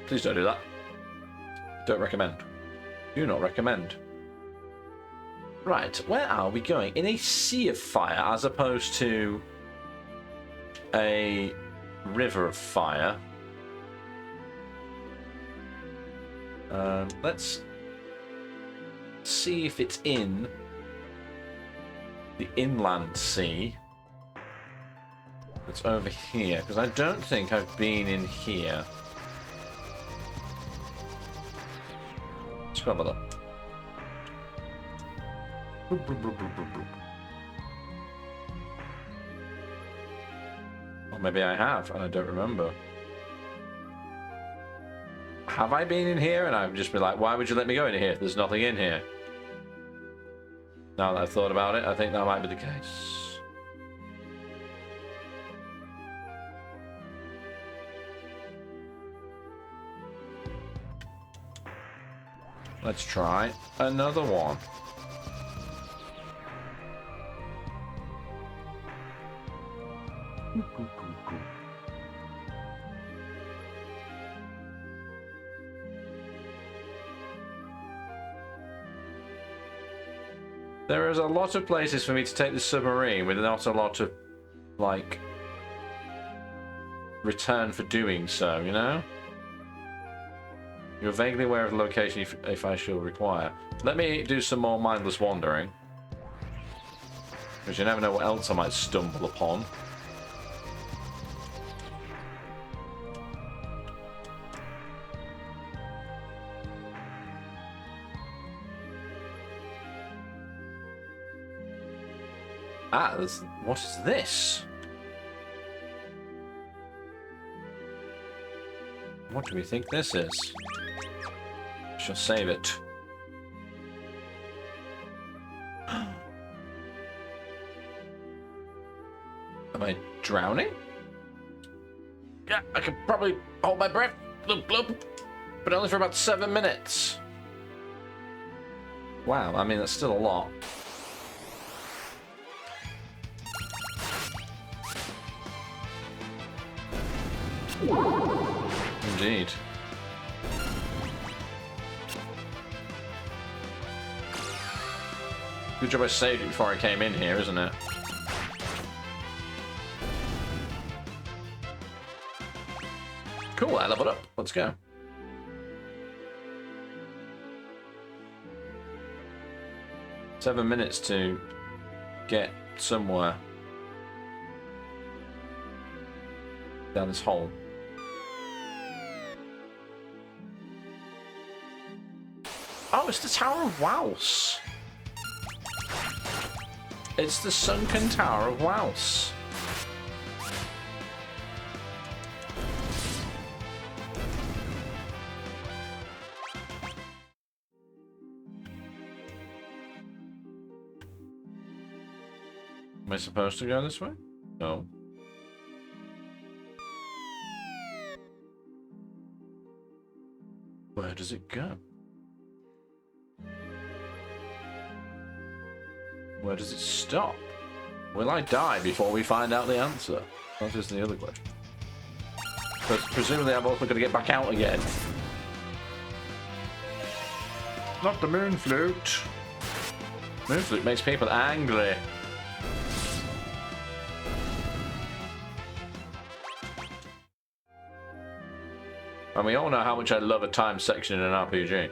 Please don't do that. Don't recommend. Do not recommend. Right, where are we going? In a sea of fire as opposed to a river of fire. Let's see if it's in the inland sea. It's over here, because I don't think I've been in here. Let's go over there. Or maybe I have, and I don't remember. Have I been in here? And I've just been like, why would you let me go in here? There's nothing in here. Now that I've thought about it, I think that might be the case. Let's try another one. There is a lot of places for me to take the submarine with not a lot of, like, return for doing so, you know? You're vaguely aware of the location if I shall require. Let me do some more mindless wandering. Because you never know what else I might stumble upon. Ah, what is this? What do we think this is? Shall save it. Am I drowning? Yeah, I could probably hold my breath. Bloop, bloop. but only for about 7 minutes. Wow, I mean, that's still a lot. Indeed. Good job I saved it before I came in here, isn't it? Cool, I leveled up. Let's go. Seven minutes to get somewhere down this hole. Oh, it's the Tower of Wals. It's the sunken Tower of Wals. Am I supposed to go this way? No. Where does it go? Where does it stop? Will I die before we find out the answer? That is the other question. Because presumably I'm also going to get back out again. Not the moon flute. Moon flute makes people angry. And we all know how much I love a time section in an RPG.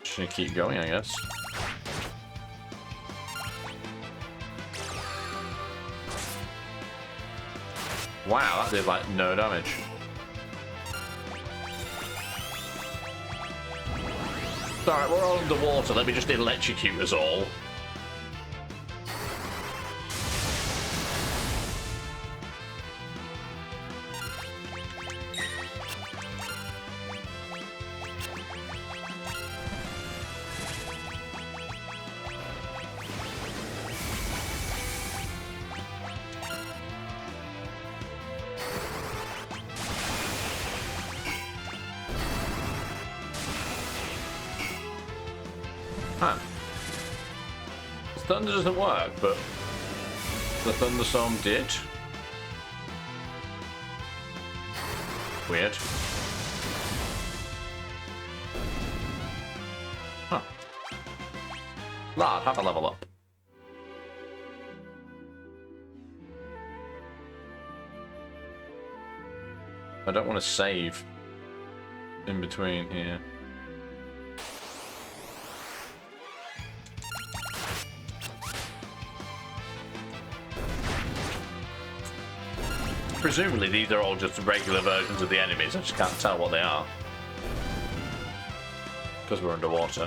Just gonna keep going, I guess. Wow, that did like no damage. Alright, we're all underwater. Let me just electrocute us all. Huh. Thunder doesn't work, but the thunderstorm did. Weird. Huh. Lad, have a level up. I don't want to save in between here. Presumably these are all just regular versions of the enemies. I just can't tell what they are. Because we're underwater.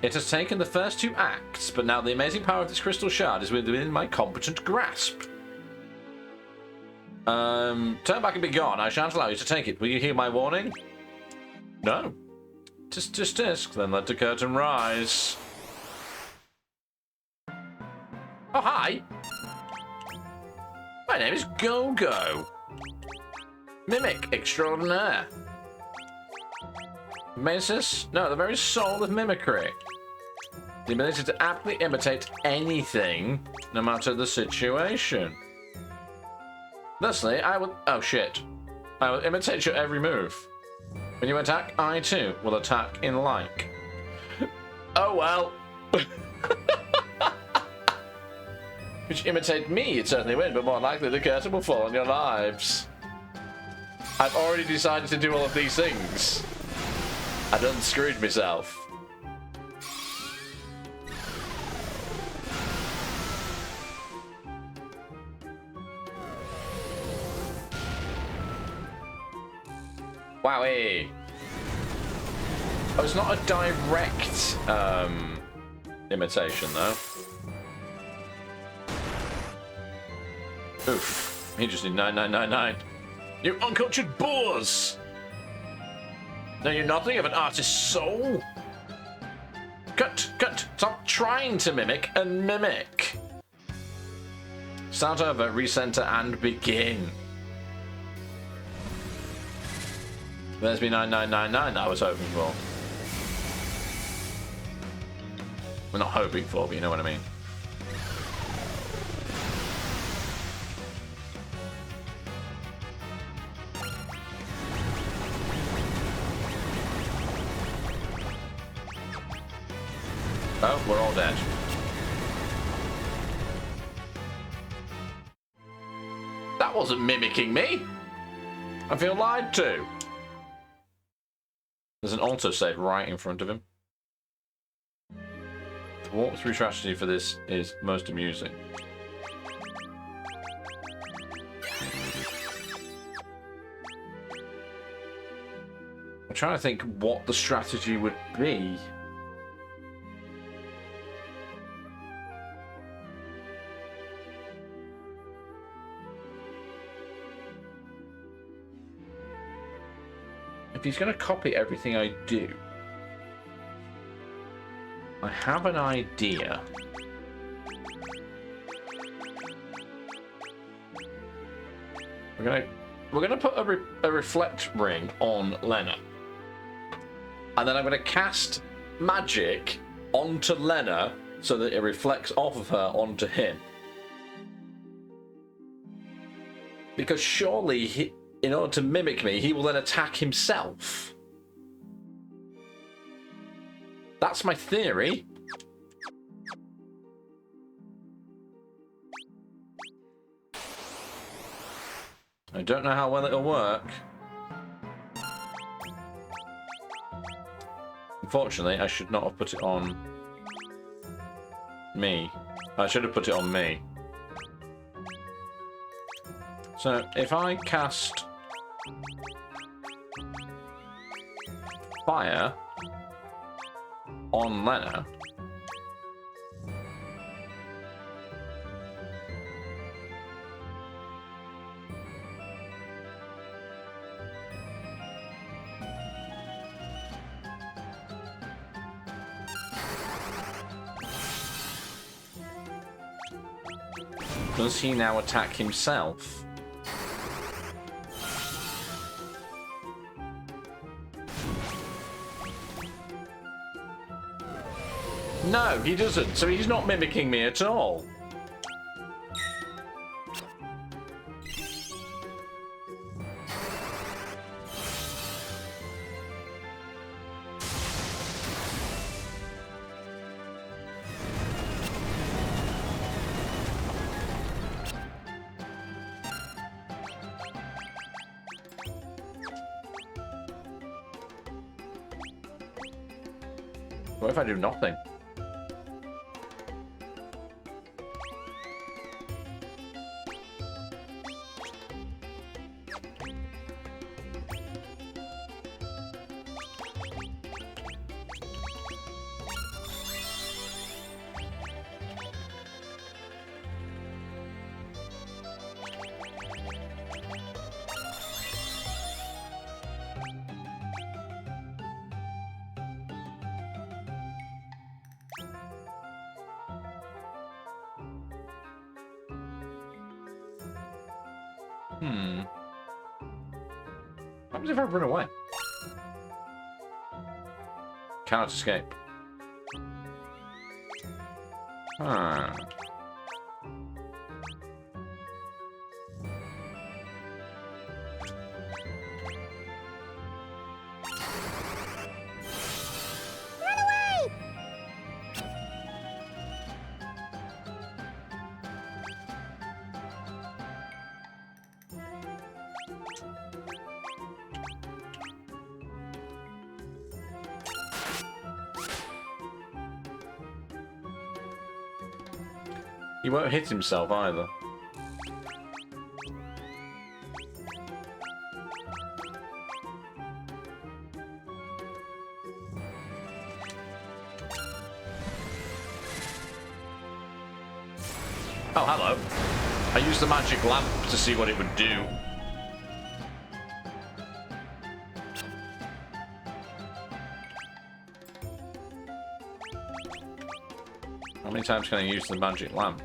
It has taken the first 2 acts, but now the amazing power of this crystal shard is within my competent grasp. Turn back and be gone. I shan't allow you to take it. Will you hear my warning? No. Tisk, then let the curtain rise. Oh, hi. My name is Go-Go. Mimic extraordinaire. Masis? No, the very soul of mimicry. The ability to aptly imitate anything, no matter the situation. Thusly, I will... Oh, shit. I will imitate your every move. When you attack, I too will attack in like. Oh well. If you imitate me, you'd certainly win, but more likely the curtain will fall on your lives. I've already decided to do all of these things. I done screwed myself. Wowie! Oh, it's not a direct imitation, though. Oof. He just did 9999. You uncultured boors! Know you nothing of an artist's soul? Cut, cut. Stop trying to mimic and mimic. Start over, recenter, and begin. There's me 9999 that I was hoping for. We're not hoping for, but you know what I mean. Oh, we're all dead. That wasn't mimicking me. I feel lied to. There's an autosave right in front of him. The walkthrough strategy for this is most amusing. I'm trying to think what the strategy would be. If he's going to copy everything I do, I have an idea. We're gonna put a reflect ring on Lena, and then I'm going to cast magic onto Lena so that it reflects off of her onto him. Because surely in order to mimic me, he will then attack himself. That's my theory. I don't know how well it'll work. Unfortunately, I should not have put it on me. I should have put it on me. So, if I cast fire on Lena, does he now attack himself? No, he doesn't. So he's not mimicking me at all. What if I do nothing? What happens if I run away? Cannot escape. Huh. He won't hit himself either. Oh, hello. I used the magic lamp to see what it would do. How many times can I use the magic lamp?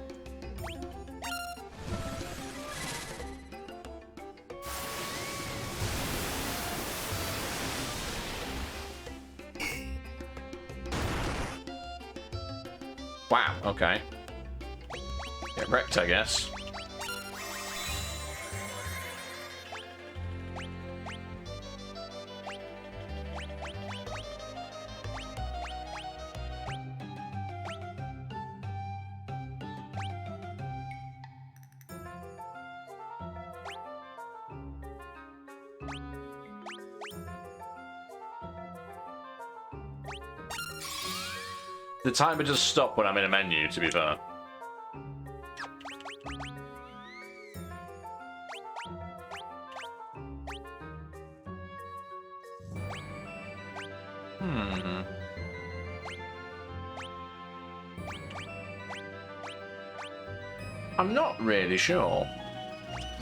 Wow, okay. Get wrecked, I guess. The timer just stopped when I'm in a menu, to be fair. I'm not really sure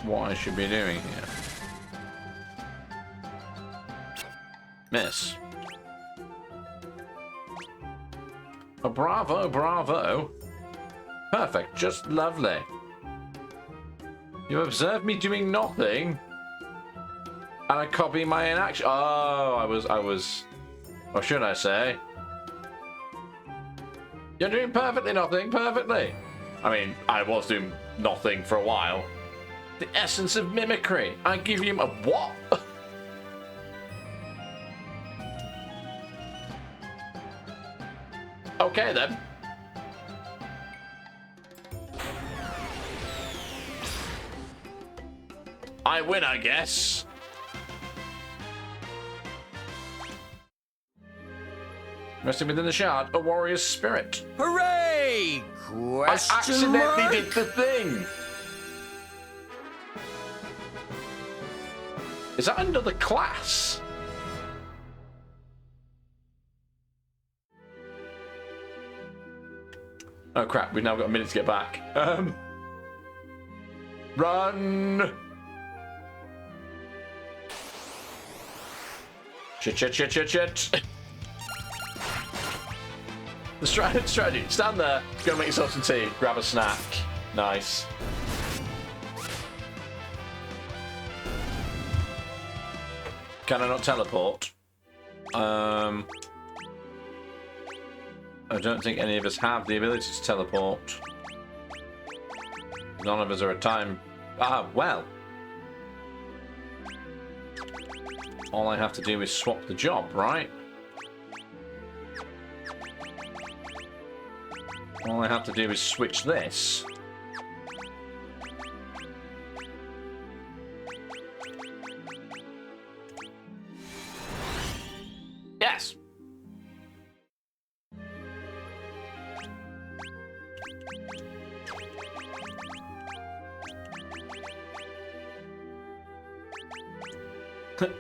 what I should be doing here. Miss. Oh, bravo, bravo. Perfect, just lovely. You observed me doing nothing, and I copy my inaction. Oh, I was, or should I say? You're doing perfectly nothing, perfectly. I mean, I was doing nothing for a while. The essence of mimicry. I give you a what? Okay, then. I win, I guess. Resting within the shard, a warrior's spirit. Hooray! I accidentally did the thing. Is that another class? Oh crap, we've now got a minute to get back. Run! Shit. The strategy, stand there, go make yourself some tea, grab a snack. Nice. Can I not teleport? I don't think any of us have the ability to teleport. None of us are a time... Ah, well. All I have to do is swap the job, right? All I have to do is switch this. Yes!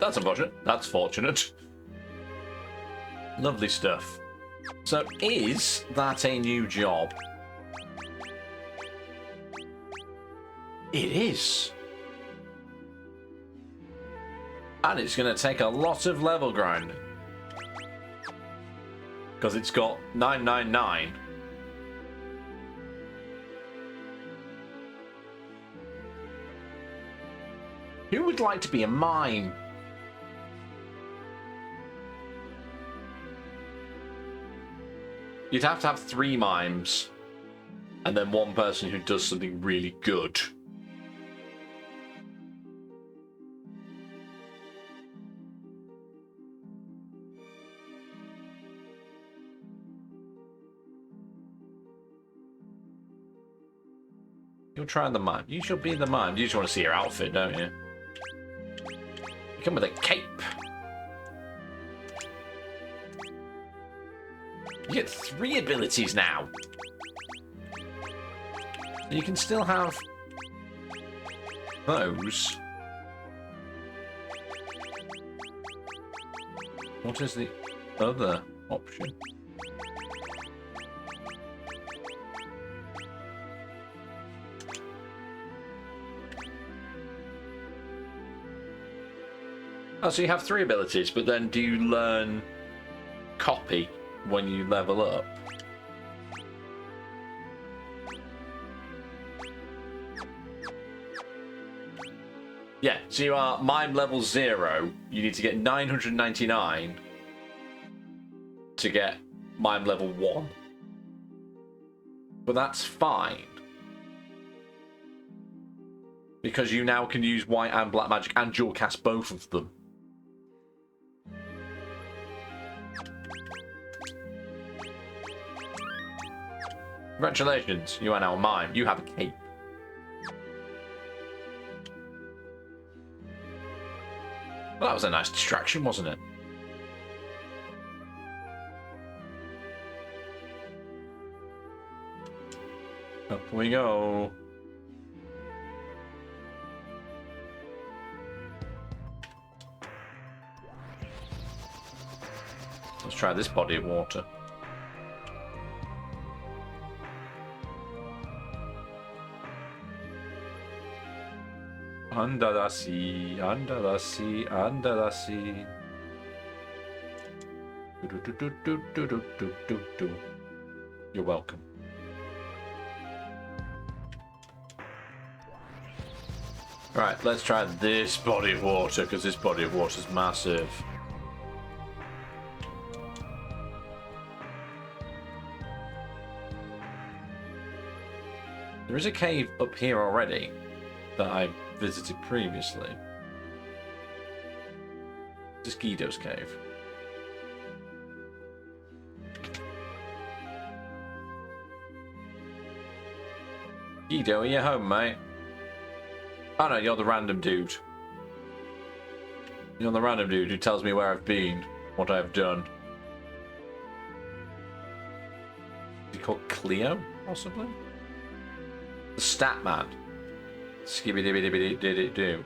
That's unfortunate. That's fortunate. Lovely stuff. So, is that a new job? It is. And it's going to take a lot of level grinding. Because it's got 999. Who would like to be a mime? You'd have to have 3 mimes. And then 1 person who does something really good. You'll try the mime. You shall be the mime. You just want to see your outfit, don't you? You come with a cape. You get 3 abilities now. You can still have those. What is the other option? Oh, so you have 3 abilities, but then do you learn copy when you level up? Yeah, so you are mime level 0. You need to get 999 to get mime level 1. But that's fine. Because you now can use white and black magic and dual cast both of them. Congratulations, you are now a mime. You have a cape. Well, that was a nice distraction, wasn't it? Up we go. Let's try this body of water. Under the sea, under the sea, under the sea. You're welcome. Right, let's try this body of water, because this body of water is massive. There is a cave up here already that I visited previously. This is Guido's cave. Guido, are you home, mate? Oh no, you're the random dude. You're the random dude who tells me where I've been, what I've done. Is he called Cleo, possibly? The stat man. Skibby dibby dibby did it do.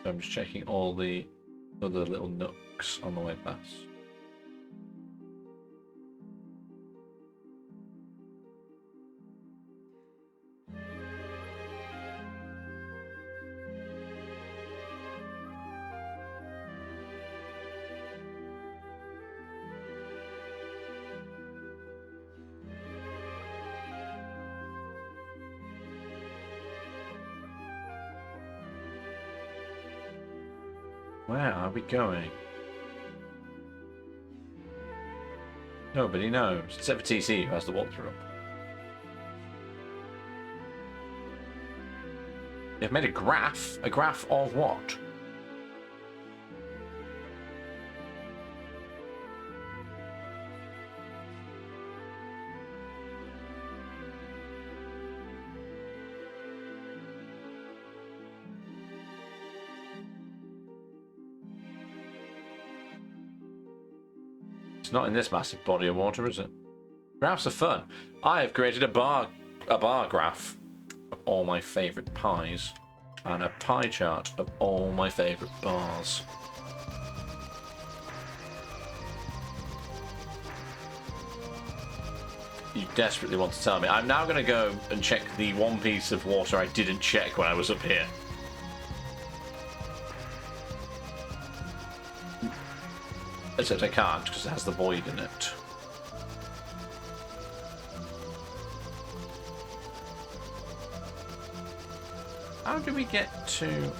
I'm just checking all the other little nooks on the way past. Where are we going? Nobody knows, except for TC, who has the walkthrough up. They've made a graph. A graph of what? Not in this massive body of water, is it? Graphs are fun. I have created a bar graph of all my favourite pies and a pie chart of all my favourite bars. You desperately want to tell me. I'm now going to go and check the one piece of water I didn't check when I was up here. Except I can't, because it has the void in it. How do we get to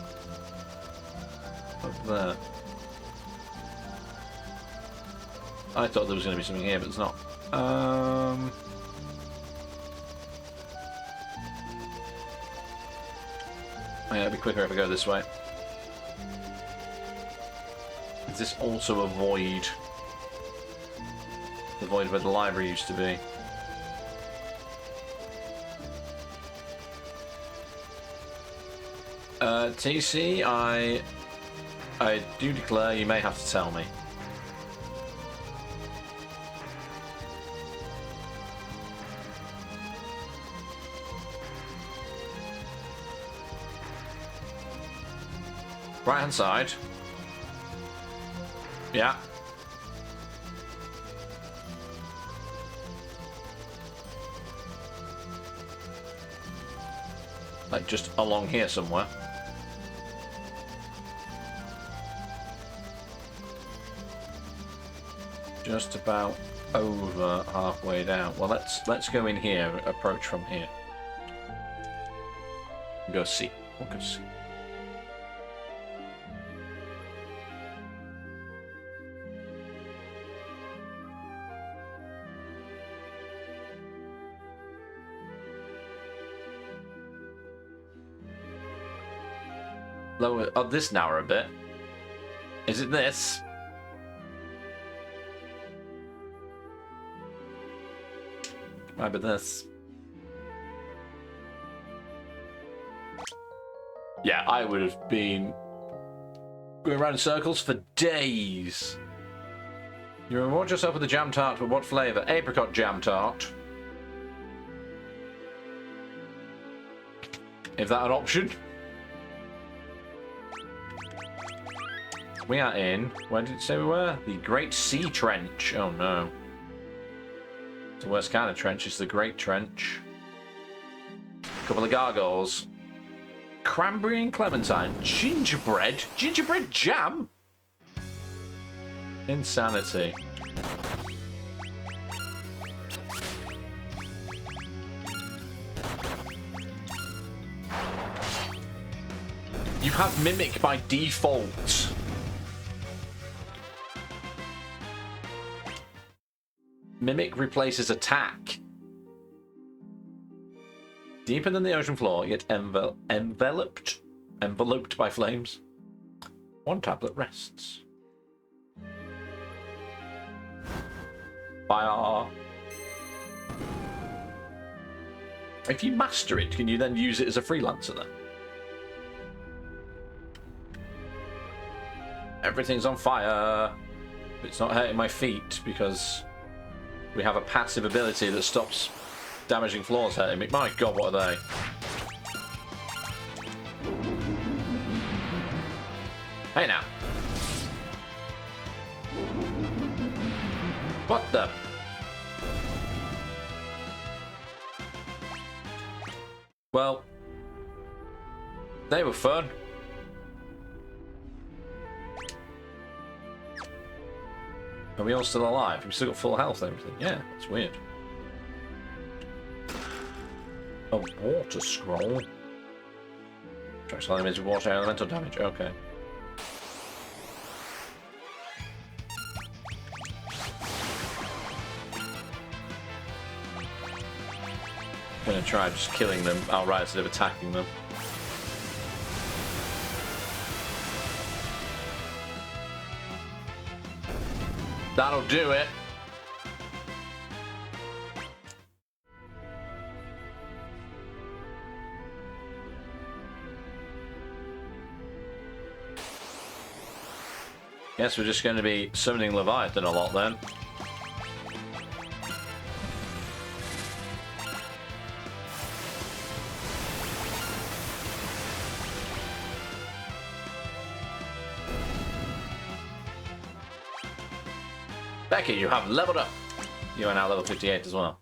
up there? I thought there was going to be something here, but it's not. Oh yeah, it'll be quicker if I go this way. Is this also a void? The void where the library used to be. TC, I do declare you may have to tell me. Right hand side. Yeah. Like just along here somewhere. Just about over halfway down. Well, let's go in here. Approach from here. Go see. We'll go see. Lower. Oh, this narrow a bit. Is it this? Might be this. Yeah, I would have been going around in circles for days. You reward yourself with a jam tart, but what flavour? Apricot jam tart. Is that an option? We are in, where did it say we were? The Great Sea Trench. Oh no. The worst kind of trench is the Great Trench. A couple of gargoyles. Cranberry and clementine. Gingerbread? Gingerbread jam? Insanity. You have Mimic by default. Mimic replaces attack. Deeper than the ocean floor, yet enveloped by flames. One tablet rests. Fire. If you master it, can you then use it as a freelancer then? Everything's on fire. It's not hurting my feet because we have a passive ability that stops damaging floors hurting me. My god, what are they? Hey now. What the? Well, they were fun. Are we all still alive? We still got full health and everything. Yeah, that's weird. A water scroll. Tracks enemies with water elemental damage. Okay. I'm gonna try just killing them outright instead of attacking them. That'll do it. Guess we're just going to be summoning Leviathan a lot then. Becky, you have leveled up. You are now level 58 as well.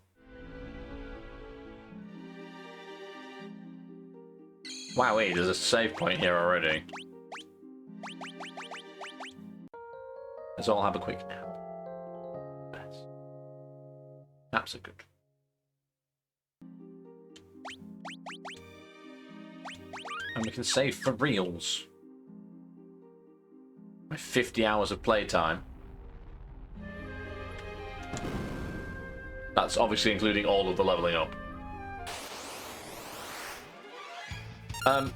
Wowee, there's a save point here already. Let's all have a quick nap. Yes. Naps are good. And we can save for reals. My 50 hours of playtime. That's obviously including all of the leveling up.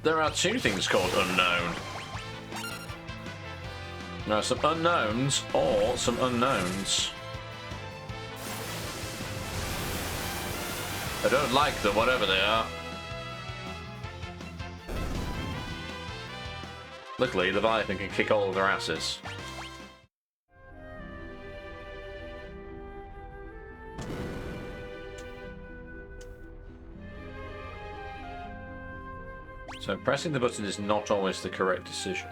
There are two things called unknown. There are some unknowns or some unknowns. I don't like them, whatever they are. Luckily, the Leviathan can kick all of their asses. So pressing the button is not always the correct decision.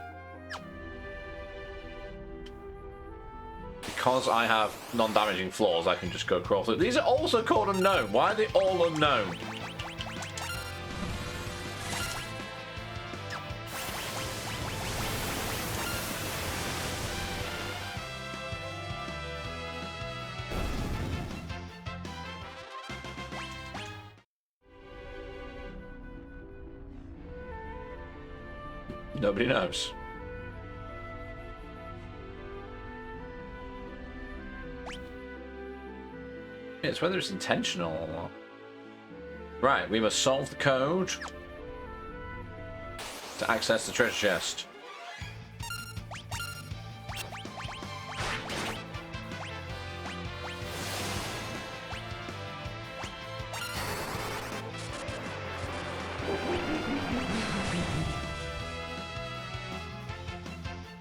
because I have non-damaging floors, I can just go crawl through. These are also called unknown. Why are they all unknown? Nobody knows. It's whether it's intentional or not. Right, we must solve the code to access the treasure chest.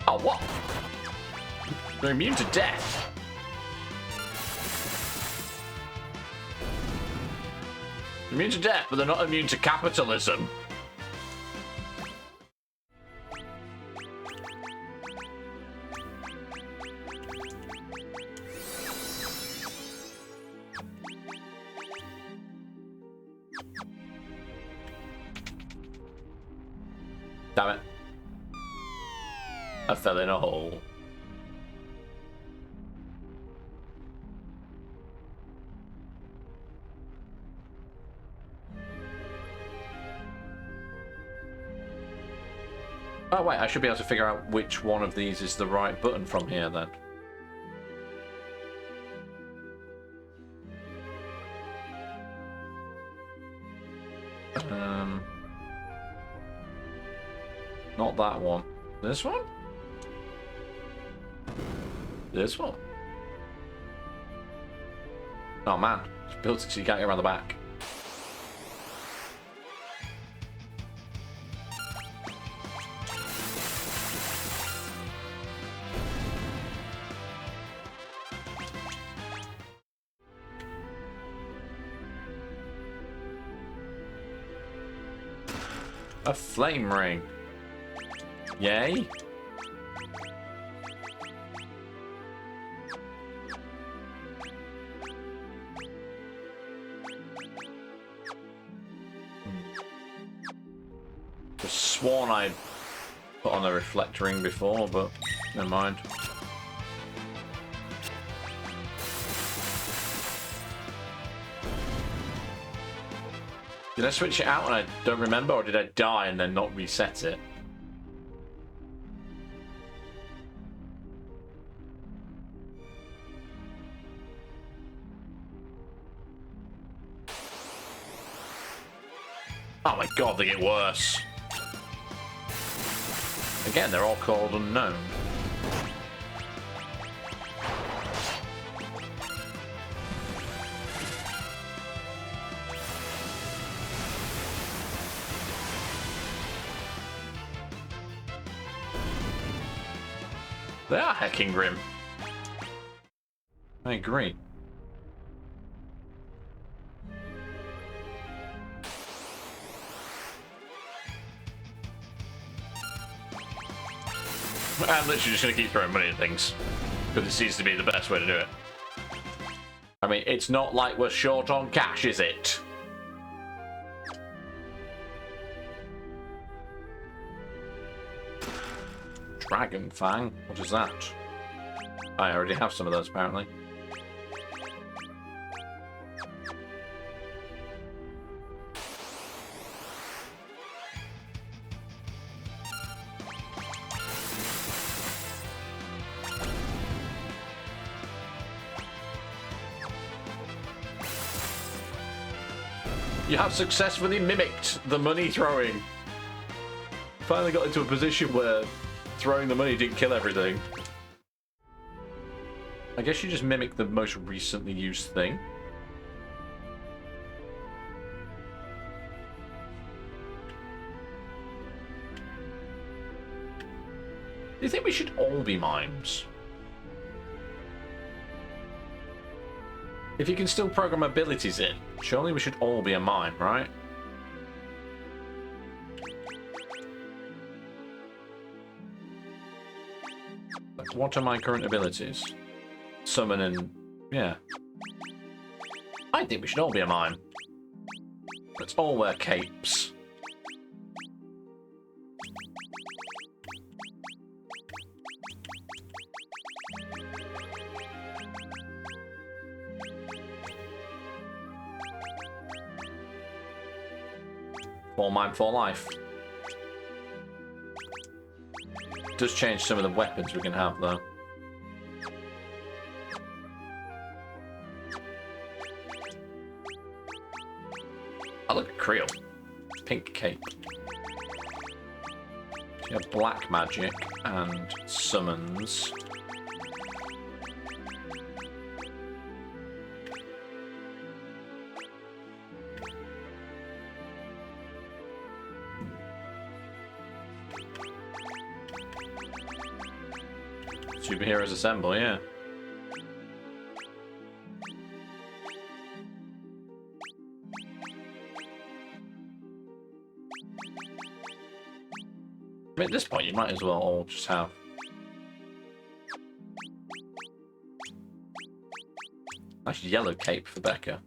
Oh, what? They're immune to death. Immune to death, but they're not immune to capitalism. Damn it. I fell in a hole. Oh wait, I should be able to figure out which one of these is the right button from here then. Not that one. This one? This one? Oh man, it's built it so you can't get around the back. A flame ring. Yay. Just sworn I'd put on a reflector ring before, but never mind. Did I switch it out and I don't remember, or did I die and then not reset it? Oh my god, they get worse. Again, they're all called unknown. They are hecking grim. I agree. I'm literally just going to keep throwing money at things, because it seems to be the best way to do it. I mean, it's not like we're short on cash, is it? Dragon Fang? What is that? I already have some of those, apparently. You have successfully mimicked the money throwing. Finally got into a position where throwing the money didn't kill everything. I guess you just mimic the most recently used thing. Do you think we should all be mimes? If you can still program abilities in, surely we should all be a mime, right? What are my current abilities? summon and... yeah. I think we should all be a mime. Let's all wear capes. For mime for life. Does change some of the weapons we can have though. Oh, look at Creel. Pink cape. You have black magic and summons. Superheroes assemble, yeah. I mean, at this point, you might as well all just have... nice yellow cape for Becca.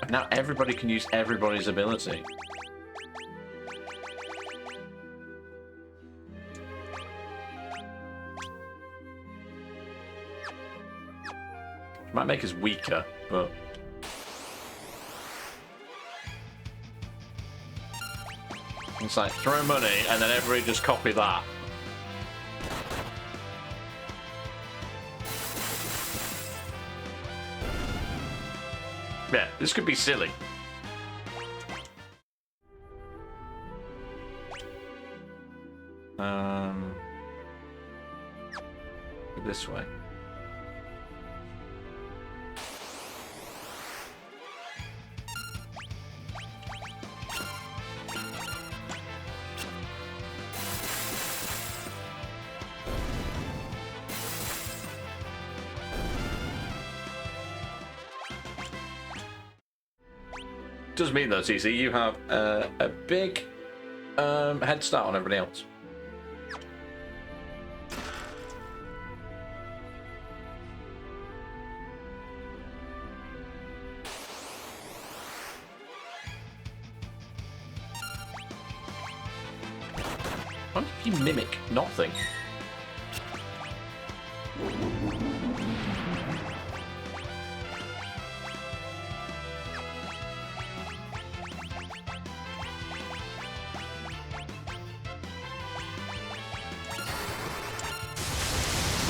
And now everybody can use everybody's ability. Might make us weaker, but... it's like, throw money, and then everybody just copy that. Yeah, this could be silly. This way. Does mean though, TC, you have a big head start on everybody else. Why don't you mimic nothing?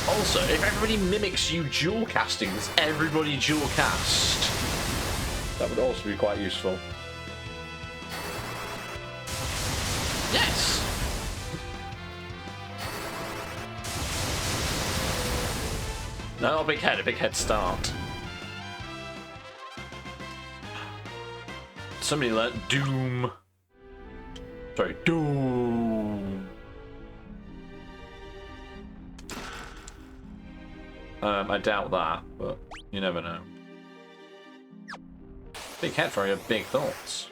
Also, if everybody mimics you dual casting, does everybody dual cast? That would also be quite useful. Yes! No, a big head start. Somebody learnt Doom. Sorry, Doom. I doubt that, but you never know. Big head for your big thoughts.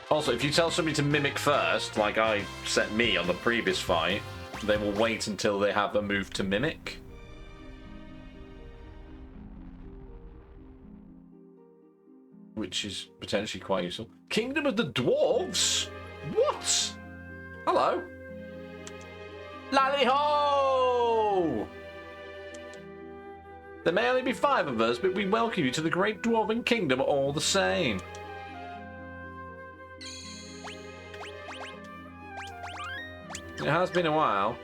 Also, if you tell somebody to mimic first, like I set me on the previous fight, they will wait until they have a move to mimic. Which is potentially quite useful. Kingdom of the Dwarves? What? Hello? Lally-ho! There may only be 5 of us, but we welcome you to the Great Dwarven Kingdom all the same. It has been a while.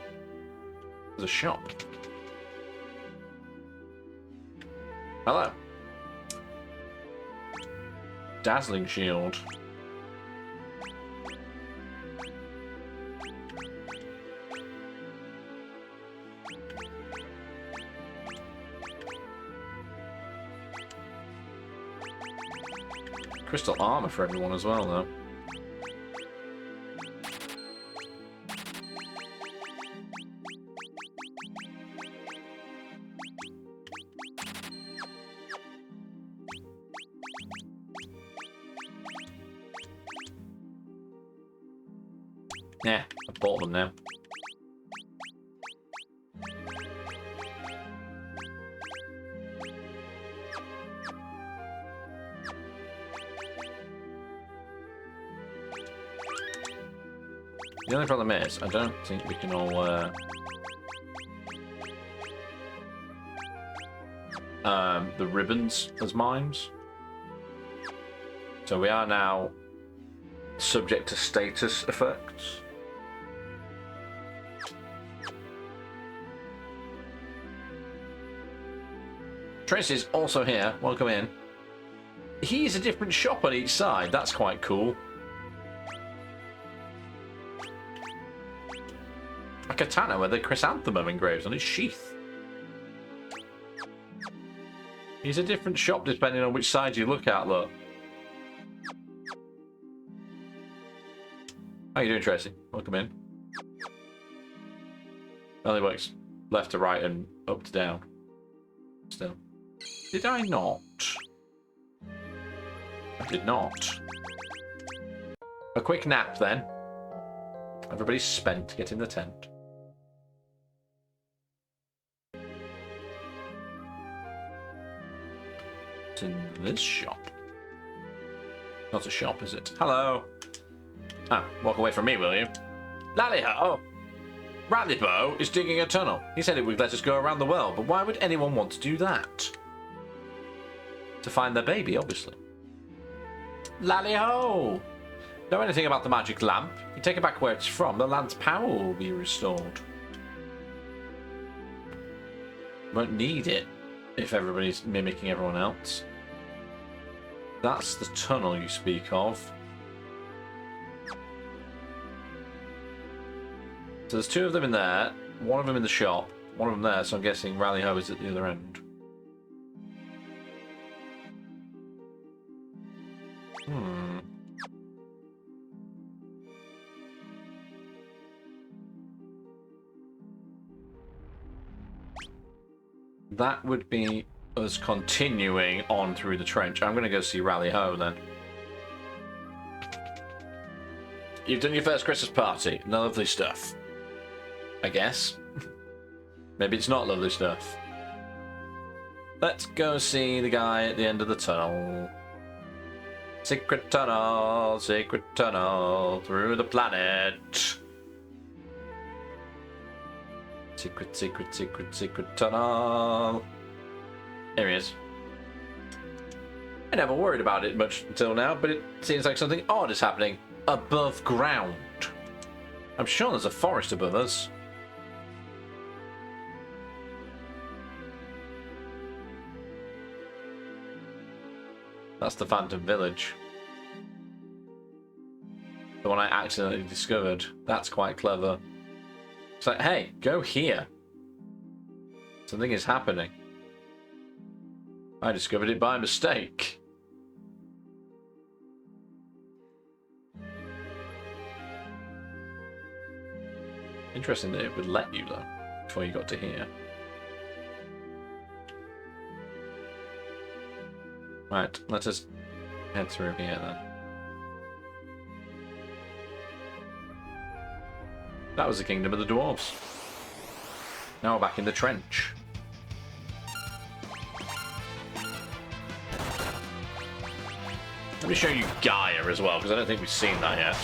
There's a shop. Hello. Dazzling shield. Crystal armor for everyone as well, though. Yeah, I bought them now. The only problem is, I don't think we can all the ribbons as mimes. So we are now subject to status effects. Tracy's also here. Welcome in. He's a different shop on each side. That's quite cool. A katana with a chrysanthemum engraved on its sheath. He's a different shop depending on which side you look at, look. How you doing, Tracy? Welcome in. Only works left to right and up to down. Still. Did I not? I did not. A quick nap then. Everybody's spent to get in the tent. It's in this shop. Not a shop, is it? Hello. Ah, walk away from me, will you? Lally-ho! Rallybo is digging a tunnel. He said it would let us go around the world, but why would anyone want to do that? To find their baby, obviously. Lally-ho! Know anything about the magic lamp? If you take it back where it's from, the lamp's power will be restored. Won't need it if everybody's mimicking everyone else. That's the tunnel you speak of. So there's two of them in there, one of them in the shop, one of them there, so I'm guessing Rally-ho is at the other end. That would be us continuing on through the trench. I'm going to go see Rally-ho then. You've done your first Christmas party. Lovely stuff. I guess. Maybe it's not lovely stuff. Let's go see the guy at the end of the tunnel. Secret tunnel through the planet. Secret tunnel. There he is. I never worried about it much until now, but it seems like something odd is happening above ground. I'm sure there's a forest above us. That's the Phantom Village. The one I accidentally discovered. That's quite clever. It's like, hey, go here. Something is happening. I discovered it by mistake. Interesting that it would let you, though, before you got to here. Right, let us head through here then. That was the Kingdom of the Dwarves. Now we're back in the trench. Let me show you Gaia as well, because I don't think we've seen that yet.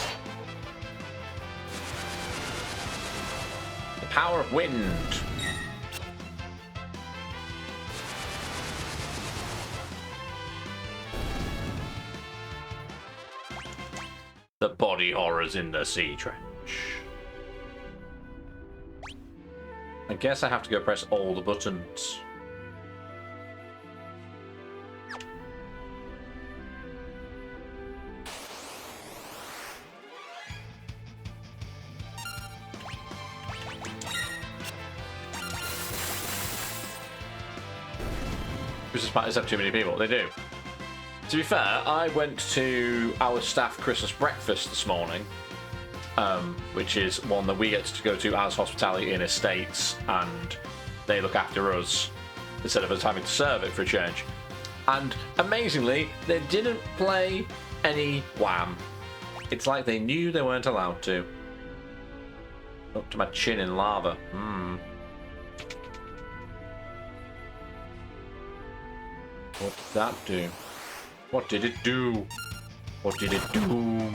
The power of wind. The body horrors in the sea trench. I guess I have to go press all the buttons. Christmas parties have too many people. They do. To be fair, I went to our staff Christmas breakfast this morning, which is one that we get to go to as hospitality in estates, and they look after us instead of us having to serve it for a change. And amazingly, they didn't play any Wham. It's like they knew they weren't allowed to. Up to my chin in lava. What did that do? What did it do? What did it doom?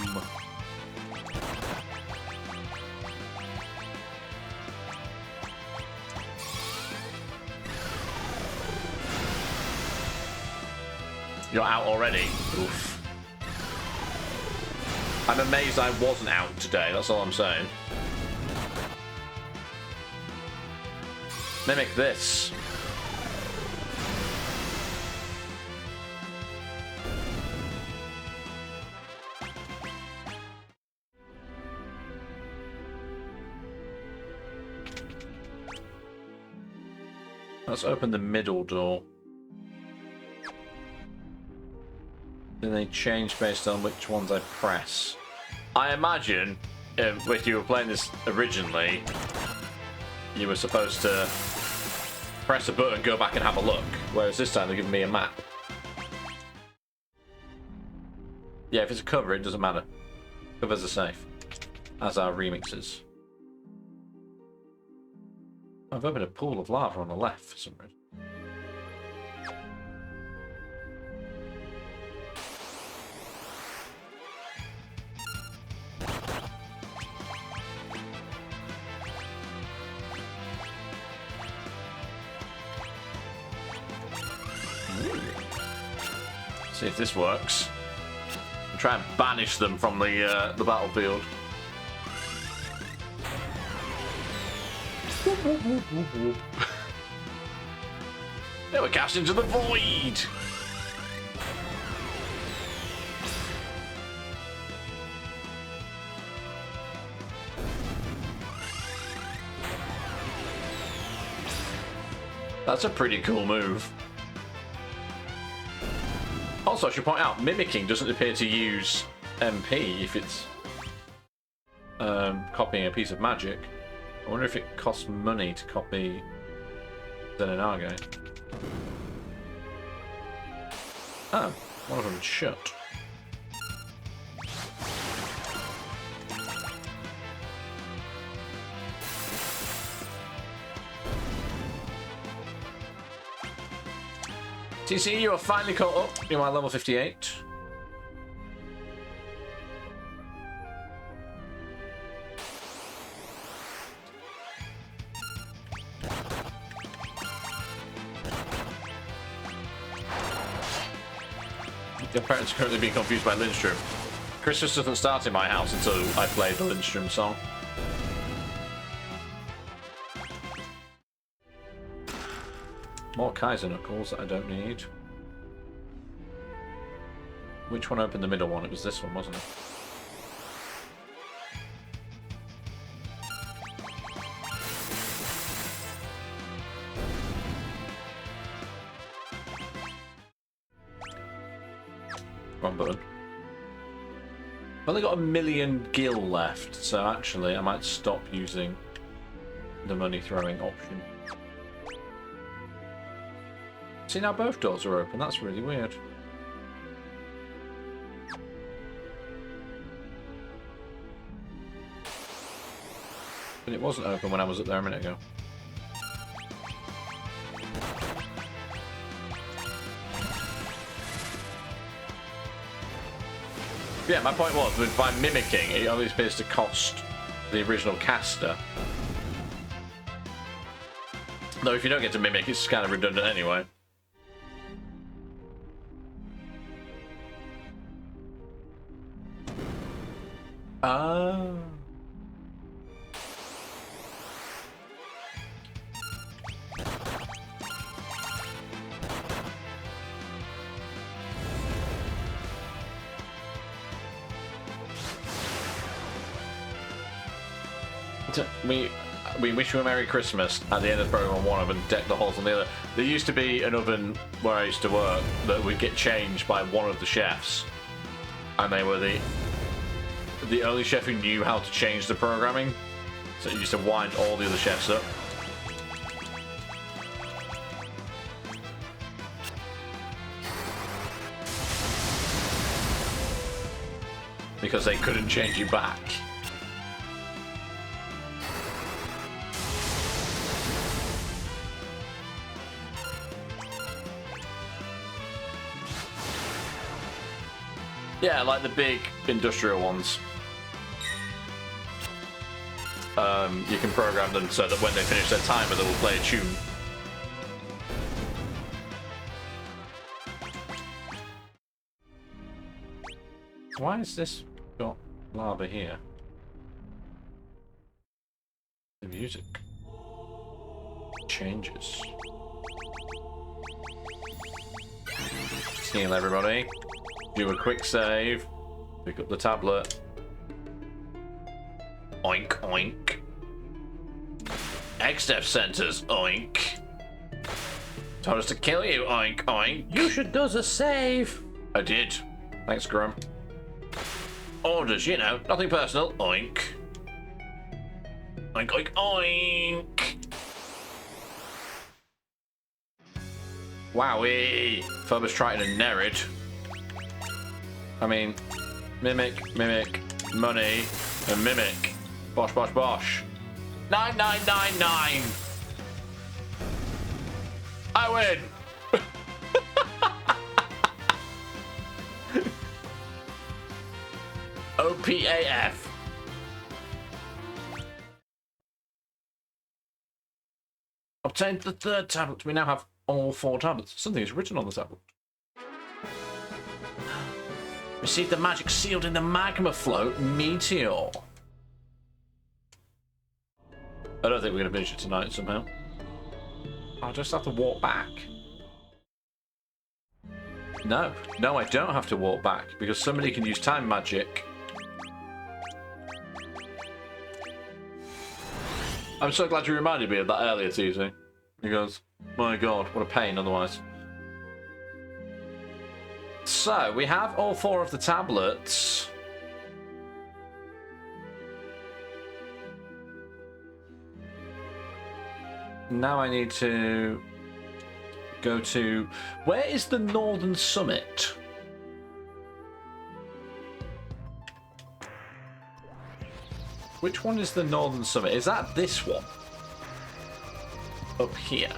You're out already? Oof. I'm amazed I wasn't out today, that's all I'm saying. Mimic this. Let's open the middle door. Then they change based on which ones I press. I imagine if you were playing this originally, you were supposed to press a button, go back and have a look. Whereas this time they're giving me a map. Yeah, if it's a cover, it doesn't matter. Covers are safe. As are remixes. I've opened a pool of lava on the left for some reason. See if this works. And try and banish them from the battlefield. They were cast into the void. That's a pretty cool move. Also, I should point out, mimicking doesn't appear to use MP if it's copying a piece of magic. I wonder if it costs money to copy Zenonage. Oh, one of them's shut. TC, you are finally caught up. You're at level 58. Your parents are currently being confused by Lindstrom. Christmas doesn't start in my house until I play the Lindstrom song. More Kaiser Knuckles that I don't need. Which one opened the middle one? It was this one, wasn't it? Wrong button. I've only got 1 million gil left, so actually I might stop using the money throwing option. See, now both doors are open. That's really weird. But it wasn't open when I was up there a minute ago. Yeah, my point was that by mimicking, it only appears to cost the original caster. Though if you don't get to mimic, it's kind of redundant anyway. Oh. We wish you a Merry Christmas at the end of the program on one of them and deck the halls on the other. There used to be an oven where I used to work that would get changed by one of the chefs, and they were the only chef who knew how to change the programming, so he used to wind all the other chefs up. Because they couldn't change you back. Yeah, like the big industrial ones. You can program them so that when they finish their timer, they will play a tune. Why has this got lava here? The music changes. Heal everybody. Do a quick save. Pick up the tablet. Oink, oink. X-Step centers, oink. Told us to kill you, oink, oink. You should do the save. I did. Thanks, Grum. Orders, you know, nothing personal, oink. Oink, oink, oink. Wowie. Phobos Triton and Nerid. I mean, Mimic, Mimic, Money, and Mimic. Bosh, bosh, bosh. 9999. I win. OPAF. Obtained the third tablet. We now have all 4 tablets. Something is written on the tablet. Received the magic sealed in the magma float meteor. I don't think we're going to finish it tonight somehow. I'll just have to walk back. No, I don't have to walk back because somebody can use time magic. I'm so glad you reminded me of that earlier, TC. Because, my god, what a pain otherwise. So, we have all 4 of the tablets. Now I need to go to... Where is the Northern Summit? Which one is the Northern Summit? Is that this one? Up here.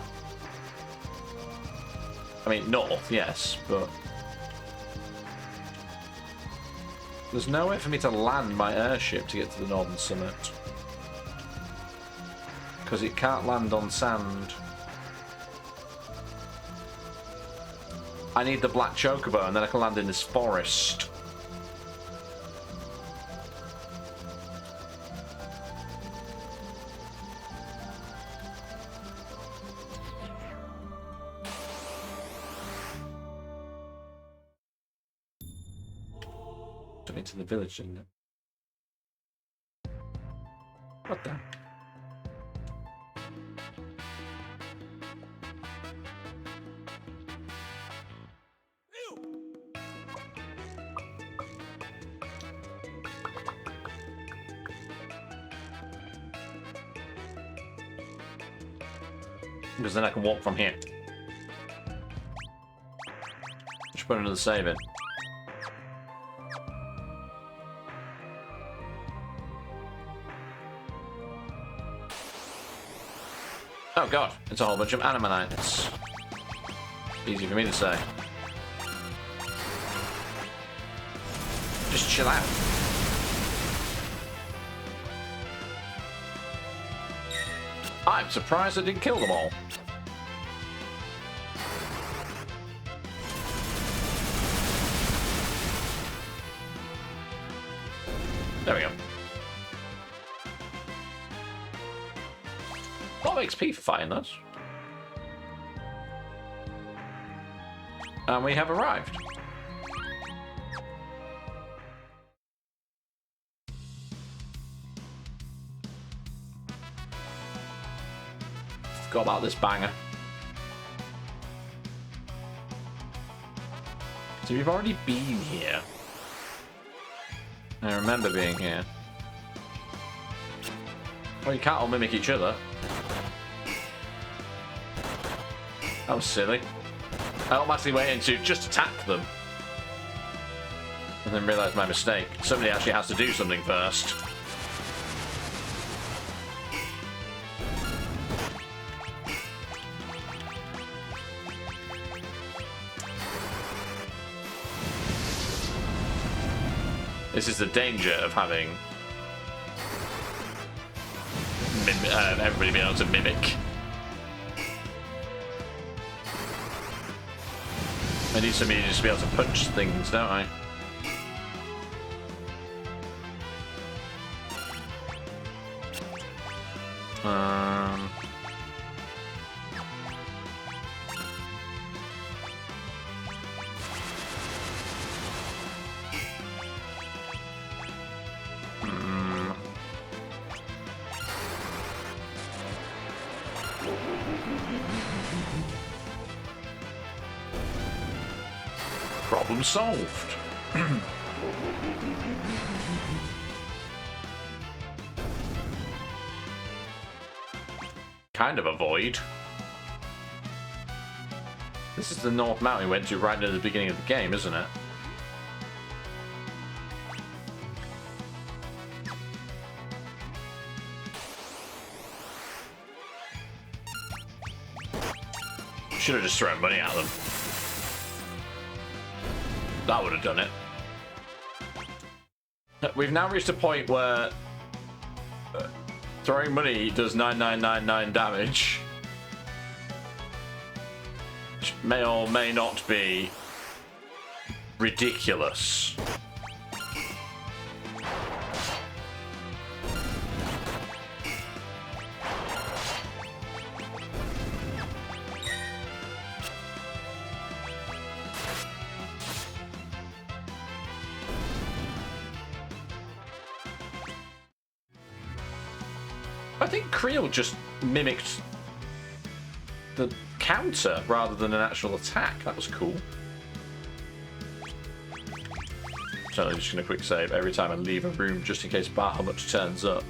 I mean, north, yes, but... There's nowhere for me to land my airship to get to the Northern Summit. Because it can't land on sand. I need the black chocobo and then I can land in this forest. Took me to the village, didn't it? What the? Because then I can walk from here. Just put another save in. Oh god, it's a whole bunch of animanites. Easy for me to say. Just chill out. I'm surprised I didn't kill them all. There we go. A lot of XP for fighting those. And we have arrived. Forgot about this banger. So we've already been here. I remember being here. Well, you can't all mimic each other. That was silly. I automatically went in to just attack them. And then realised my mistake. Somebody actually has to do something first. This is the danger of having everybody being able to mimic. I need somebody just to be able to punch things, don't I? Problem solved. Kind of a void. This is the North Mountain we went to right at the beginning of the game, isn't it? Should have just thrown money at them. That would have done it. We've now reached a point where throwing money does 9999 damage. Which may or may not be ridiculous. I think Creel just mimicked the counter rather than an actual attack. That was cool. So I'm just going to quick save every time I leave a room just in case Bahamut turns up.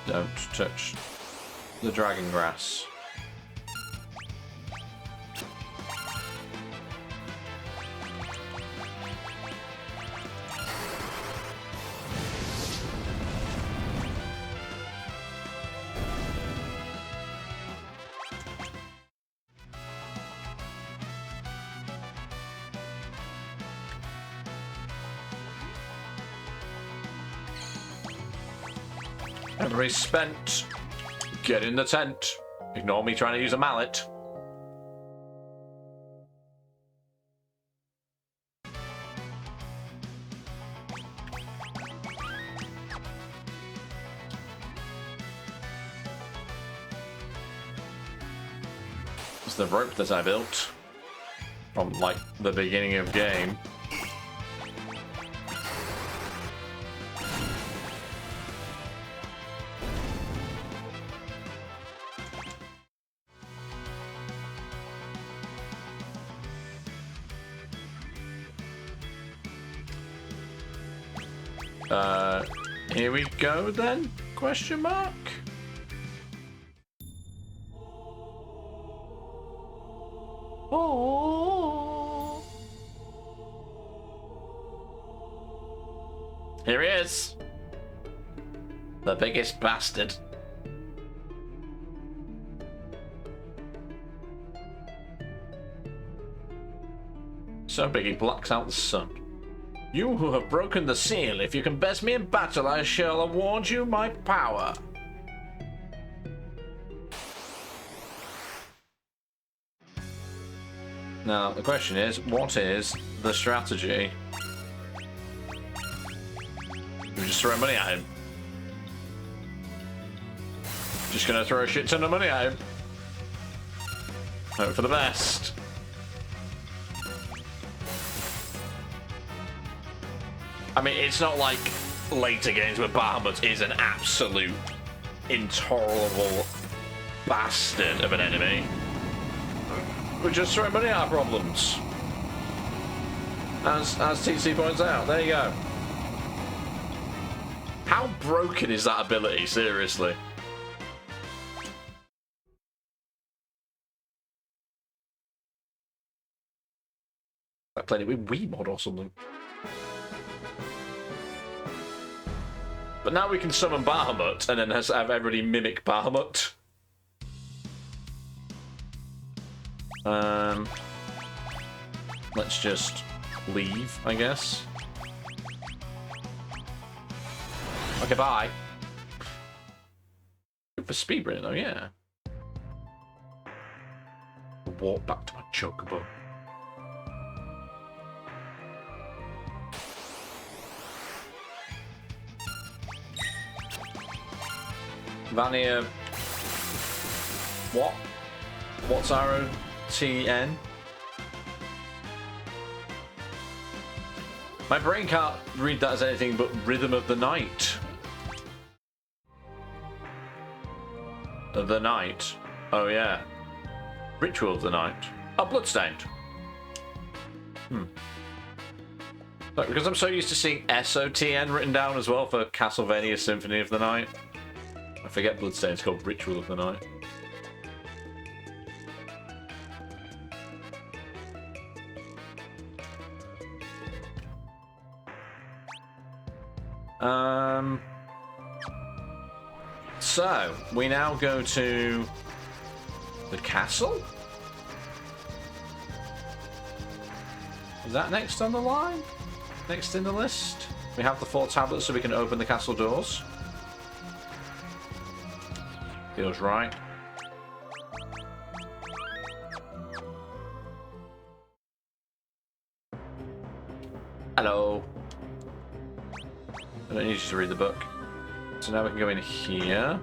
Don't touch the dragon grass. Everybody's spent. Get in the tent. Ignore me trying to use a mallet. It's the rope that I built from like the beginning of game. Here we go then? Question mark? Oh. Here he is. The biggest bastard. So big he blocks out the sun. You who have broken the seal, if you can best me in battle, I shall award you my power. Now, the question is, what is the strategy? We just throw money at him. Just gonna throw a shit ton of money at him. Hope for the best. I mean, it's not like later games where Bahamut is an absolute intolerable bastard of an enemy. We just throw money at our problems. As TC points out, there you go. How broken is that ability, seriously? played it with Wii mod or something. But now we can summon Bahamut and then have everybody mimic Bahamut. Let's just leave, I guess. Okay, bye. Good for speedrunning though, yeah. Walk back to my chocobo. Vania. What? What's ROTN? My brain can't read that as anything but Rhythm of the Night. Of the Night. Oh yeah. Ritual of the Night. Oh, Bloodstained. Look, because I'm so used to seeing SOTN written down as well for Castlevania Symphony of the Night. I forget Bloodstained's called Ritual of the Night. So, we now go to the castle? Is that next on the line? Next in the list? We have the 4 tablets so we can open the castle doors. Feels right. Hello. I don't need you to read the book. So now we can go in here.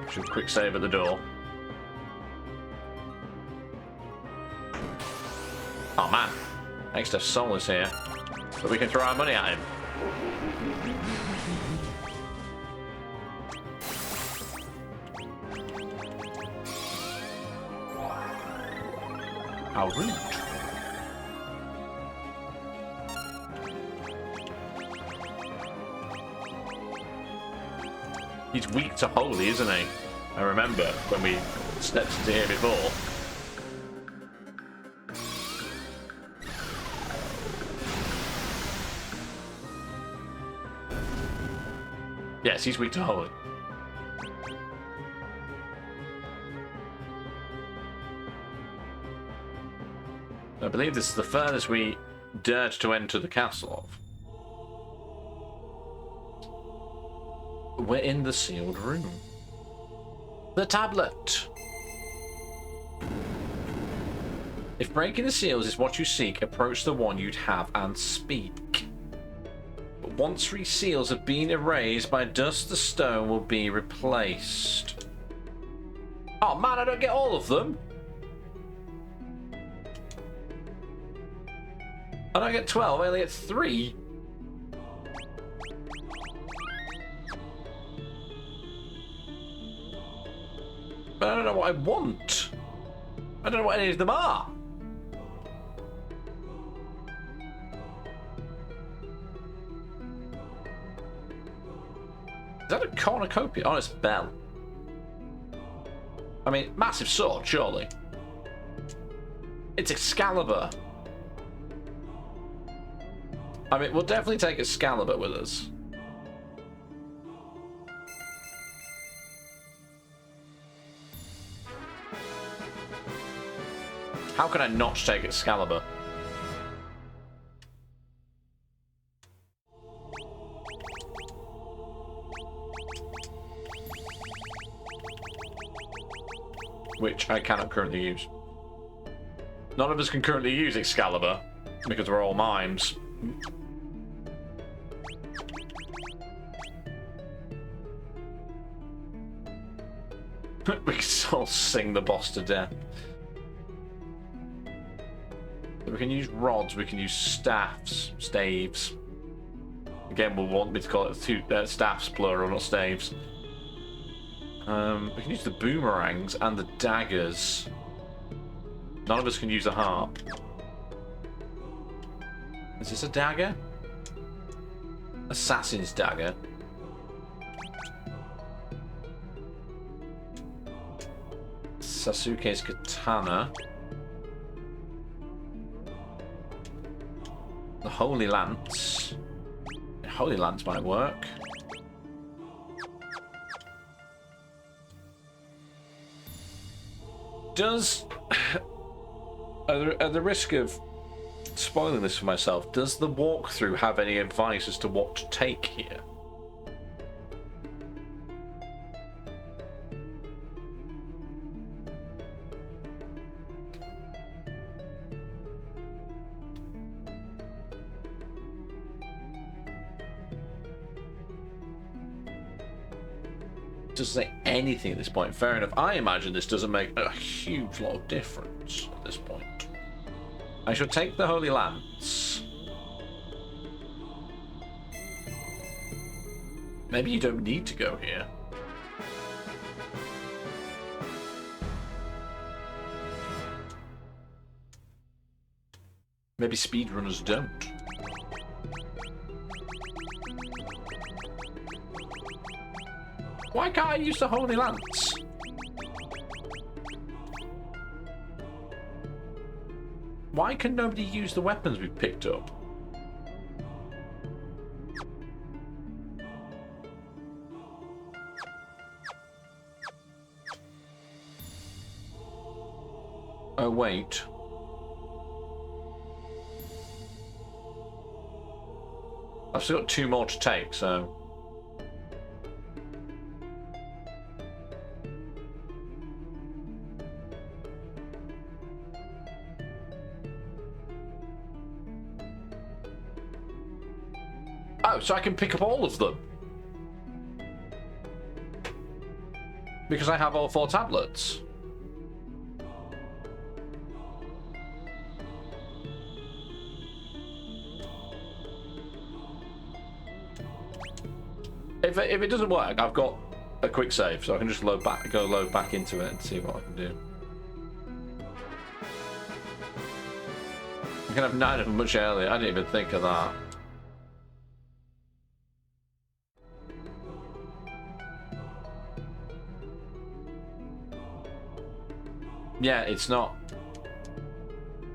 Should quick save at the door. Oh man, next to Soul is here. But we can throw our money at him. How rude. He's weak to holy, isn't he? I remember when we stepped into here before. Yes, he's weak to holy. I believe this is the furthest we dared to enter the castle of. We're in the sealed room. The tablet. If breaking the seals is what you seek, approach the one you'd have and speak. But once 3 seals have been erased by dust, the stone will be replaced. Oh man, I don't get all of them. I don't get 12, I only get 3. But I don't know what I want. I don't know what any of them are. Is that a cornucopia? Oh, it's Bell. I mean, massive sword, surely. It's Excalibur. I mean, we'll definitely take Excalibur with us. How can I not take Excalibur? Which I cannot currently use. None of us can currently use Excalibur because we're all mimes. We can all sing the boss to death. We can use rods, we can use staves, staves. Again, we'll want me to call it staffs plural, not staves. We can use the boomerangs and the daggers. None of us can use a harp. Is this a dagger? Assassin's dagger. Sasuke's katana. The Holy Lance. The Holy Lance might work. Does... at the risk of spoiling this for myself, does the walkthrough have any advice as to what to take here? Doesn't say anything at this point. Fair enough. I imagine this doesn't make a huge lot of difference at this point. I shall take the Holy Lance. Maybe you don't need to go here. Maybe speedrunners don't. Why can't I use the Holy Lance? Why can nobody use the weapons we've picked up? Oh, wait. I've still got 2 more to take, so... Oh, so I can pick up all of them. Because I have all 4 tablets. If it doesn't work, I've got a quick save, so I can just load back into it and see what I can do. I can have 9 of them much earlier. I didn't even think of that. Yeah, it's not.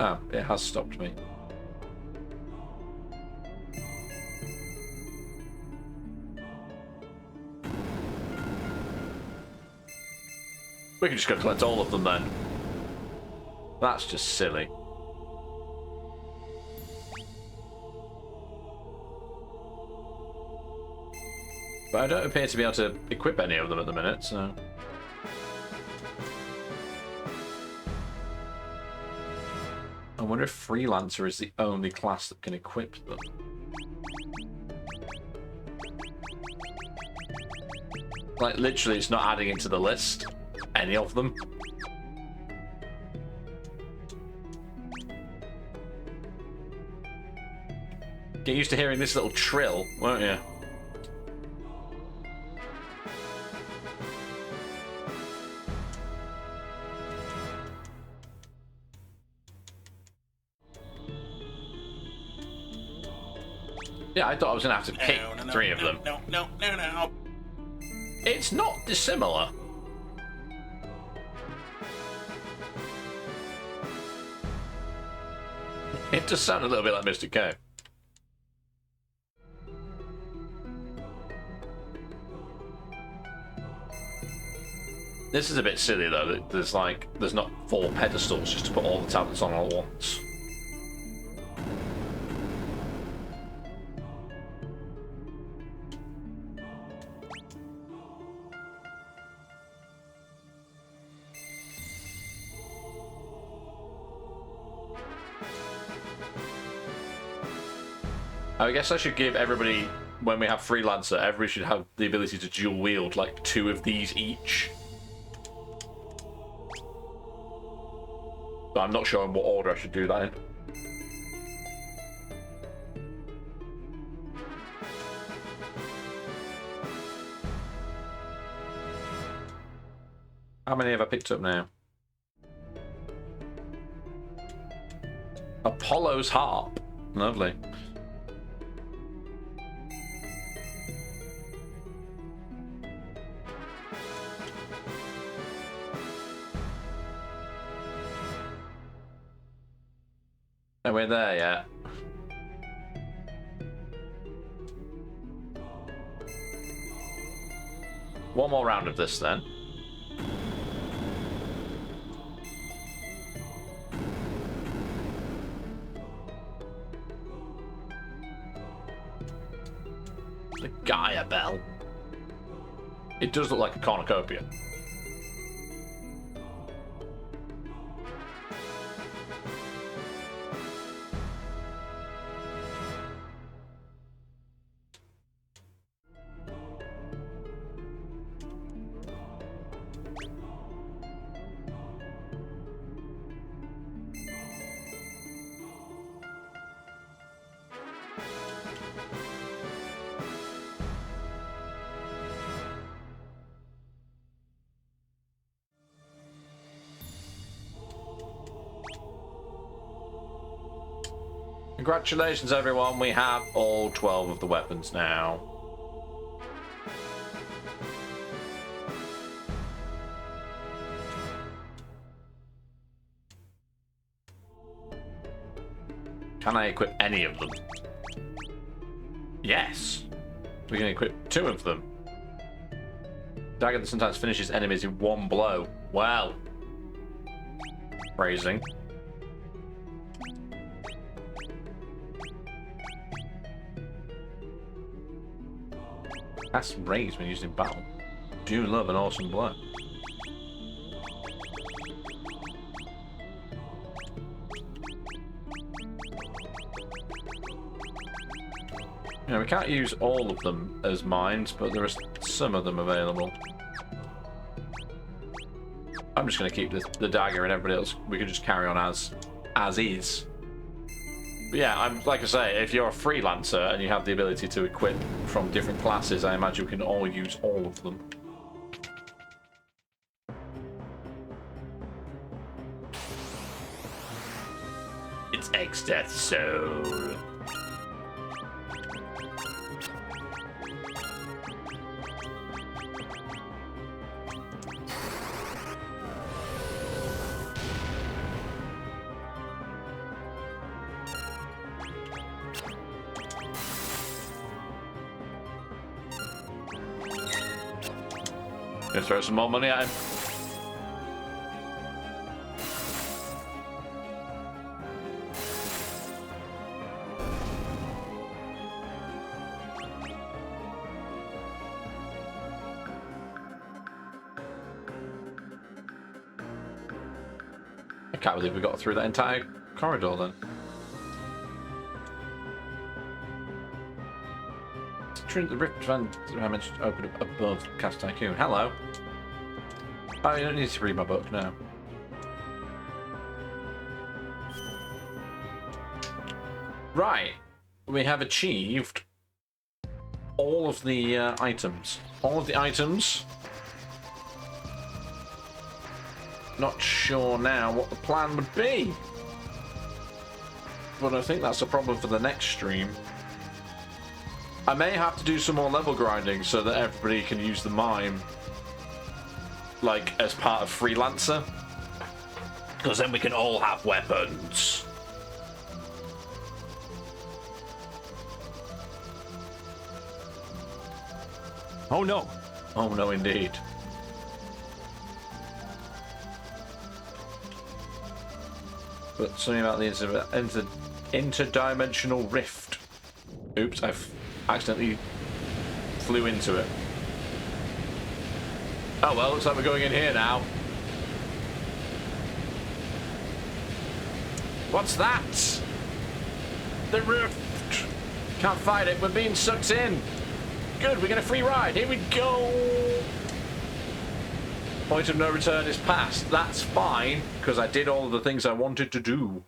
Oh, it has stopped me. We can just go collect all of them then. That's just silly. But I don't appear to be able to equip any of them at the minute, so... I wonder if Freelancer is the only class that can equip them. Like, literally, it's not adding into the list. Any of them. Get used to hearing this little trill, won't you? Yeah, I thought I was going to have to pick 3 of them. No. It's not dissimilar. It does sound a little bit like Mr. K. This is a bit silly though. There's not 4 pedestals just to put all the tablets on all at once. I guess I should give everybody, when we have Freelancer, everybody should have the ability to dual wield like 2 of these each. But I'm not sure in what order I should do that in. How many have I picked up now? Apollo's harp. Lovely. And we're there yet. one more round of this then. The Gaia Bell. It does look like a cornucopia. Congratulations, everyone. We have all 12 of the weapons now. Can I equip any of them? Yes. We can equip 2 of them. Dagger that sometimes finishes enemies in 1 blow. Well. Phrasing. That's raised when used in battle. Do love an awesome blow. You know, we can't use all of them as mines, but there are some of them available. I'm just going to keep the dagger, and everybody else, we can just carry on as is. But yeah, like I say, if you're a freelancer and you have the ability to equip from different classes, I imagine we can all use all of them. It's X-Death Soul. Gonna throw some more money at him. I can't believe we got through that entire corridor then. The rift van I mentioned open up above Cast Tycoon. Hello. Oh, you don't need to read my book now. Right. We have achieved all of the items. All of the items. Not sure now what the plan would be. But I think that's a problem for the next stream. I may have to do some more level grinding so that everybody can use the mime, like, as part of Freelancer. Because then we can all have weapons. Oh no. Oh no, indeed. But something about the interdimensional rift. Oops, I've accidentally flew into it. Oh well, looks like we're going in here now. What's that? The rift. Can't fight it, we're being sucked in. Good, we get a free ride, here we go. Point of no return is past. That's fine, because I did all of the things I wanted to do.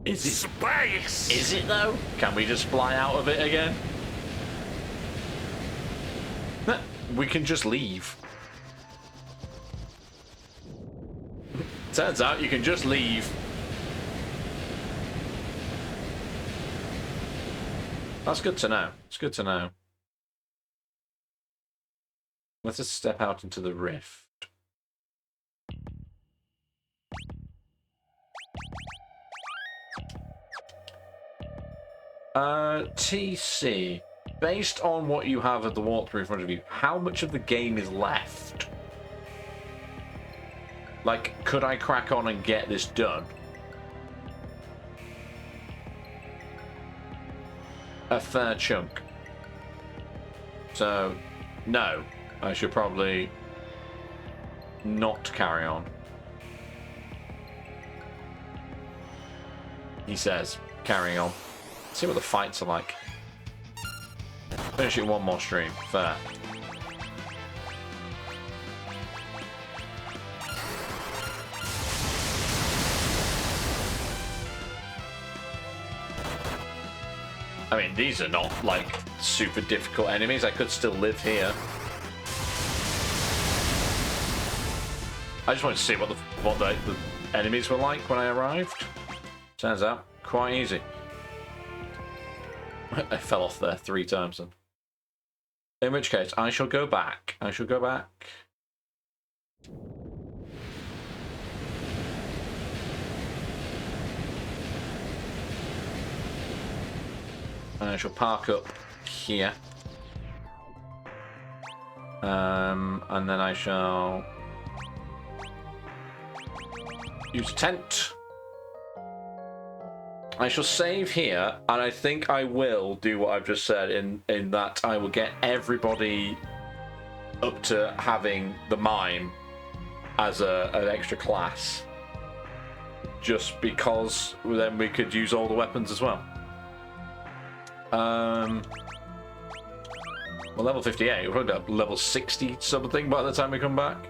Is it space? Is it though? Can we just fly out of it again? We can just leave. Turns out you can just leave. That's good to know. It's good to know. Let's just step out into the rift. TC. based on what you have at the walkthrough in front of you, how much of the game is left? Like, could I crack on and get this done? A fair chunk. So, no. I should probably not carry on. He says, carrying on. See what the fights are like. Finish it one more stream. Fair. I mean, these are not, like, super difficult enemies. I could still live here. I just wanted to see what the enemies were like when I arrived. Turns out, quite easy. I fell off there 3 times then. In which case, I shall go back. I shall go back. And I shall park up here. And then I shall use a tent. I shall save here, and I think I will do what I've just said in that I will get everybody up to having the mime as an extra class. Just because then we could use all the weapons as well. Well, level 58, we're probably at level 60 something by the time we come back.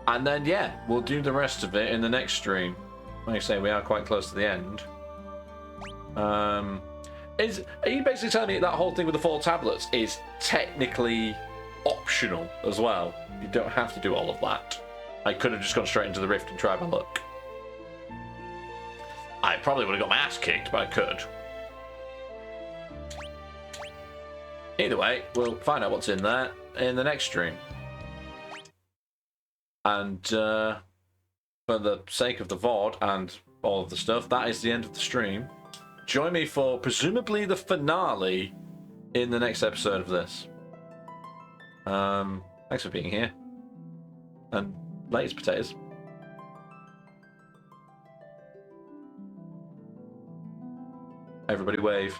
And then, yeah, we'll do the rest of it in the next stream. Like I say, we are quite close to the end. Are you basically telling me that whole thing with the 4 tablets is technically optional as well? You don't have to do all of that. I could have just gone straight into the rift and tried my luck. I probably would have got my ass kicked, but I could. Either way, we'll find out what's in there in the next stream. And for the sake of the VOD and all of the stuff, that is the end of the stream. Join me for presumably the finale in the next episode of this. Thanks for being here. And latest potatoes. Everybody wave.